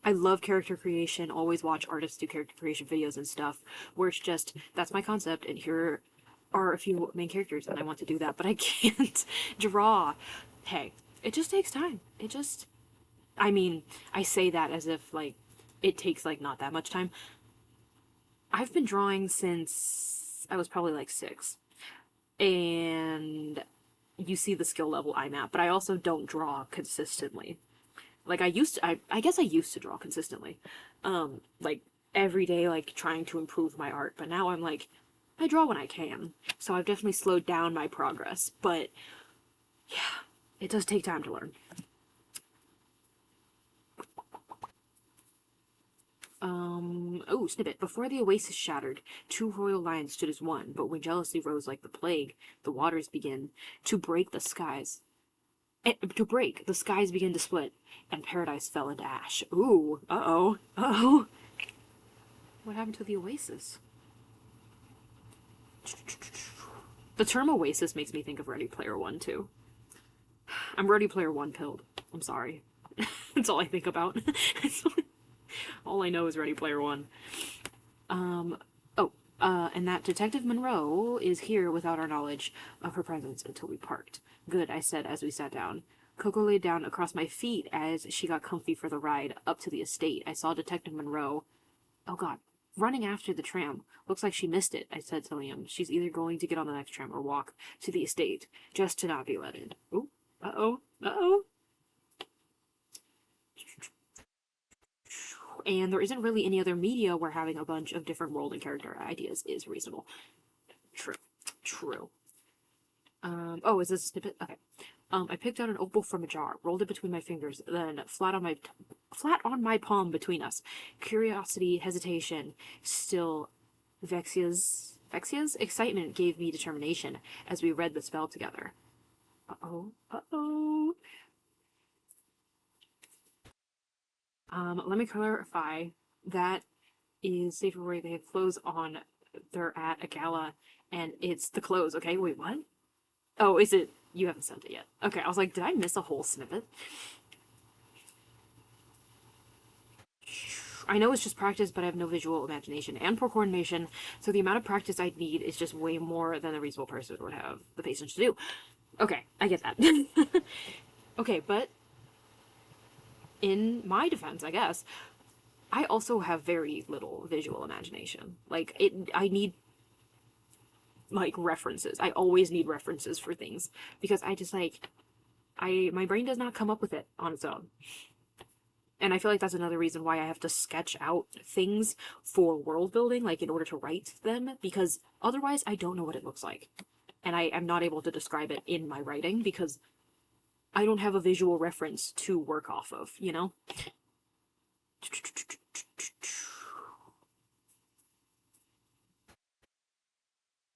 I love character creation, always watch artists do character creation videos and stuff, where it's just, that's my concept, and here are a few main characters, and I want to do that, but I can't draw. Hey, it just takes time. I mean, I say that as if, like, it takes, like, not that much time. I've been drawing since I was probably, like, 6. And you see the skill level I'm at, but I also don't draw consistently. Like I guess I used to draw consistently. Like every day, like trying to improve my art. But now I'm like, I draw when I can. So I've definitely slowed down my progress. But yeah, it does take time to learn. Oh, snippet. Before the oasis shattered, 2 royal lions stood as one, but when jealousy rose like the plague, the waters begin to break the skies. To break, the skies begin to split, and paradise fell into ash. Ooh, uh-oh, uh-oh. What happened to the oasis? The term oasis makes me think of Ready Player One, too. I'm Ready Player One pilled. I'm sorry. That's all I think about. All I know is Ready Player One. And that Detective Monroe is here without our knowledge of her presence until we parked. Good, I said as we sat down. Coco laid down across my feet as she got comfy for the ride up to the estate. I saw Detective Monroe. Oh god. Running after the tram. Looks like she missed it, I said to Liam. She's either going to get on the next tram or walk to the estate, just to not be let in. Ooh. Uh-oh. Uh-oh. And there isn't really any other media where having a bunch of different world and character ideas is reasonable. True. True. Oh, is this a snippet? Okay. I picked out an opal from a jar, rolled it between my fingers, then flat on my palm between us. Curiosity, hesitation, still Vexia's excitement gave me determination as we read the spell together. Uh-oh. Uh-oh. Let me clarify. That is Safer Way. They have clothes on. They're at a gala, and it's the clothes. Okay, wait, what? Oh, is it? You haven't sent it yet. Okay, I was like, did I miss a whole snippet? I know it's just practice, but I have no visual imagination and poor coordination, so the amount of practice I'd need is just way more than a reasonable person would have the patience to do. Okay, I get that. Okay, but in my defense, I guess, I also have very little visual imagination. Like, I need, like, references. I always need references for things because I just, like, my brain does not come up with it on its own. And I feel like that's another reason why I have to sketch out things for world building, like in order to write them, because otherwise I don't know what it looks like. And I am not able to describe it in my writing because I don't have a visual reference to work off of, you know?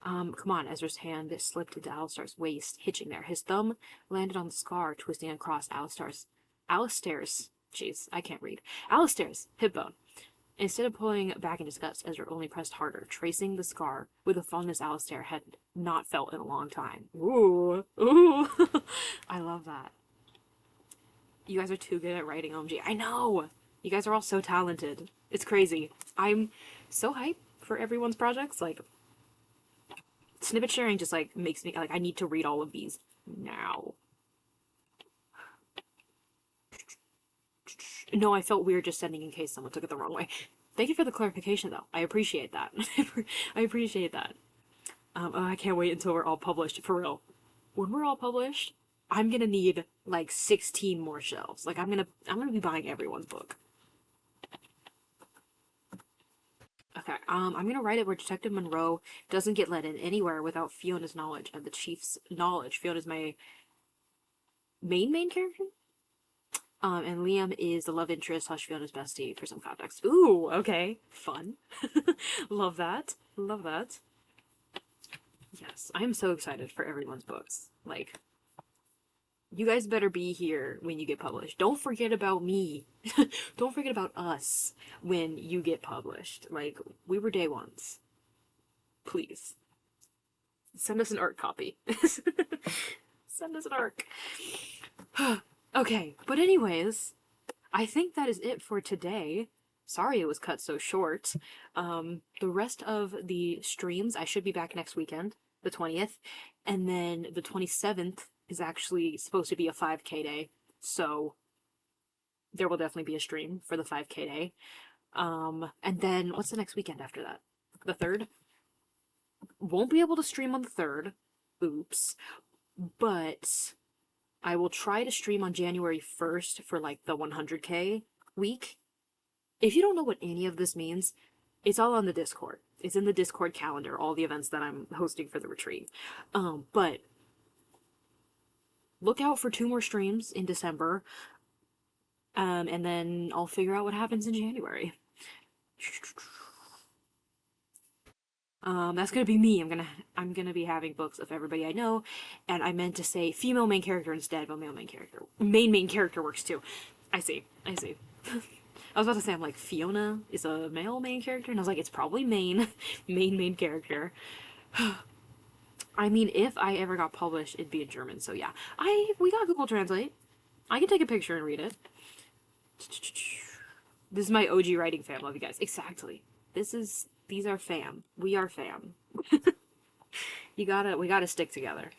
Come on, Ezra's hand slipped into Alistar's waist, hitching there. His thumb landed on the scar, twisting across Alistair's, jeez, I can't read. Alistair's hip bone. Instead of pulling back in disgust, Ezra only pressed harder, tracing the scar with a fondness Alistair had not felt in a long time. Ooh, ooh. I love that. You guys are too good at writing, OMG. I know! You guys are all so talented. It's crazy. I'm so hyped for everyone's projects. Like, snippet sharing just, like, makes me, like, I need to read all of these now. No, I felt weird just sending in case someone took it the wrong way. Thank you for the clarification, though. I appreciate that. I appreciate that. Oh, I can't wait until we're all published, for real. When we're all published, I'm gonna need, like, 16 more shelves. Like, I'm gonna be buying everyone's book. Okay, I'm gonna write it where Detective Monroe doesn't get let in anywhere without Fiona's knowledge and the Chief's knowledge. Fiona's my main character? And Liam is the love interest, Hush Fiona's bestie, for some context. Ooh, okay. Fun. Love that. Love that. Yes, I am so excited for everyone's books. Like, you guys better be here when you get published. Don't forget about me. Don't forget about us when you get published. Like, we were day ones. Please. Send us an art copy. Send us an arc. Okay, but anyways, I think that is it for today. Sorry it was cut so short. The rest of the streams, I should be back next weekend, the 20th, and then the 27th is actually supposed to be a 5K day, so there will definitely be a stream for the 5K day. And then what's the next weekend after that? The 3rd? Won't be able to stream on the 3rd. Oops. But I will try to stream on January 1st for like the 100K week. If you don't know what any of this means, it's all on the Discord. It's in the Discord calendar, all the events that I'm hosting for the retreat. But look out for 2 more streams in December. And then I'll figure out what happens in January. That's gonna be me. I'm gonna be having books of everybody I know, and I meant to say female main character instead, but male main character. Main character works too. I see. I was about to say, I'm like, Fiona is a male main character, and I was like, it's probably main character. I mean, if I ever got published, it'd be in German, so yeah. We got Google Translate. I can take a picture and read it. This is my OG writing fam, love you guys. Exactly. These are fam. We are fam. We gotta stick together.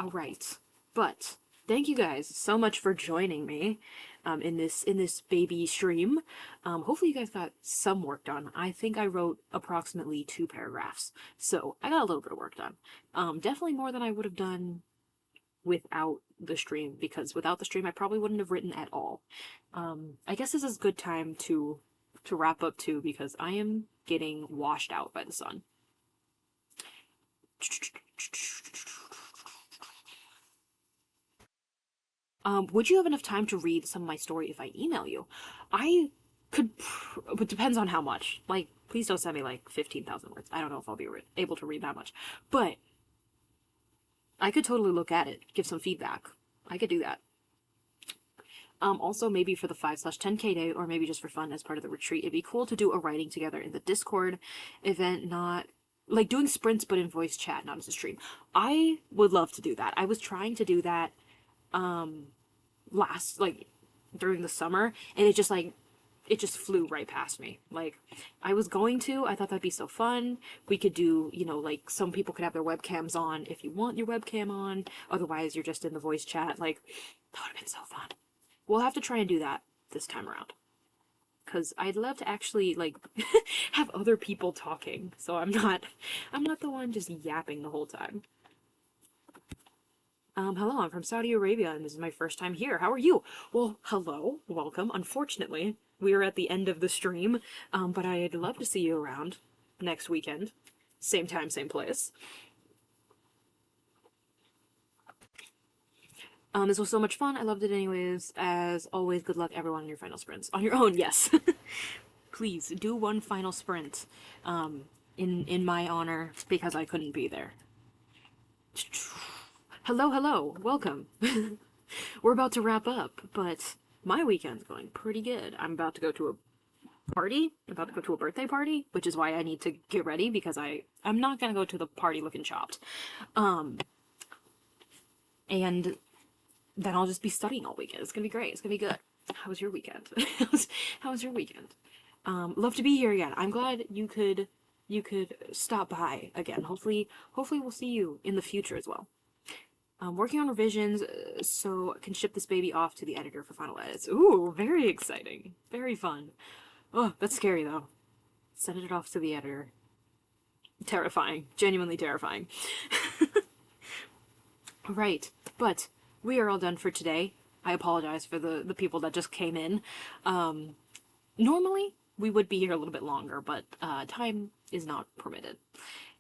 Alright. But thank you guys so much for joining me in this baby stream. Hopefully you guys got some work done. I think I wrote approximately 2 paragraphs. So I got a little bit of work done. Definitely more than I would have done without the stream, because without the stream I probably wouldn't have written at all. I guess this is a good time to wrap up too, because I am getting washed out by the sun. Would you have enough time to read some of my story if I email you? I could, it depends on how much. Like, please don't send me like 15,000 words. I don't know if I'll be able to read that much, but I could totally look at it, give some feedback. I could do that. Also, maybe for the 5/10K day, or maybe just for fun as part of the retreat, it'd be cool to do a writing together in the Discord event, not like doing sprints, but in voice chat, not as a stream. I would love to do that. I was trying to do that last, like, during the summer, and it just flew right past me. Like, I thought that'd be so fun. We could do, you know, like, some people could have their webcams on if you want your webcam on. Otherwise, you're just in the voice chat. Like, that would have been so fun. We'll have to try and do that this time around. Because I'd love to actually, like, have other people talking, so I'm not the one just yapping the whole time. Hello, I'm from Saudi Arabia, and this is my first time here. How are you? Well, hello, welcome. Unfortunately, we are at the end of the stream, but I'd love to see you around next weekend. Same time, same place. This was so much fun. I loved it anyways. As always, good luck everyone on your final sprints. On your own, yes. Please, do one final sprint, in my honor, because I couldn't be there. Hello, hello, welcome. We're about to wrap up, but my weekend's going pretty good. I'm about to go to a party. I'm about to go to a birthday party, which is why I need to get ready, because I'm not gonna go to the party looking chopped. And then I'll just be studying all weekend. It's gonna be great. It's gonna be good. How was your weekend? How was your weekend? Love to be here again. I'm glad you could stop by again. Hopefully we'll see you in the future as well. Working on revisions so I can ship this baby off to the editor for final edits. Ooh, very exciting. Very fun. Oh, that's scary though. Sending it off to the editor. Terrifying. Genuinely terrifying. Right, but we are all done for today. I apologize for the people that just came in. Normally, we would be here a little bit longer, but time is not permitted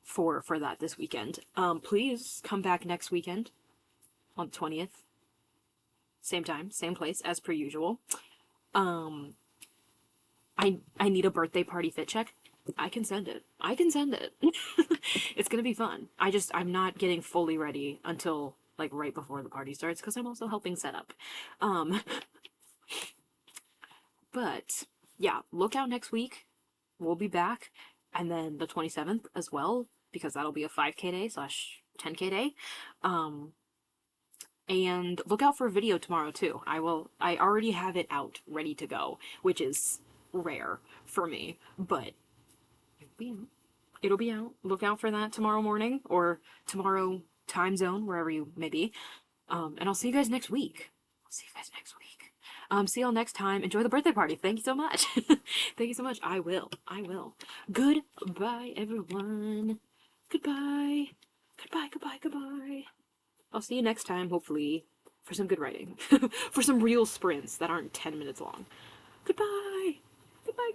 for that this weekend. Please come back next weekend on the 20th. Same time, same place, as per usual. I need a birthday party fit check. I can send it. I can send it. It's gonna be fun. I'm not getting fully ready until, like, right before the party starts, because I'm also helping set up. But, yeah, look out next week. We'll be back. And then the 27th as well, because that'll be a 5K day / 10K day. And look out for a video tomorrow, too. I already have it out, ready to go, which is rare for me, but it'll be out. Look out for that tomorrow morning, or tomorrow time zone, wherever you may be. And I'll see you guys next week. See y'all next time. Enjoy the birthday party. Thank you so much. Thank you so much. I will. Goodbye, everyone. Goodbye. I'll see you next time, hopefully, for some good writing. For some real sprints that aren't 10 minutes long. Goodbye. Goodbye.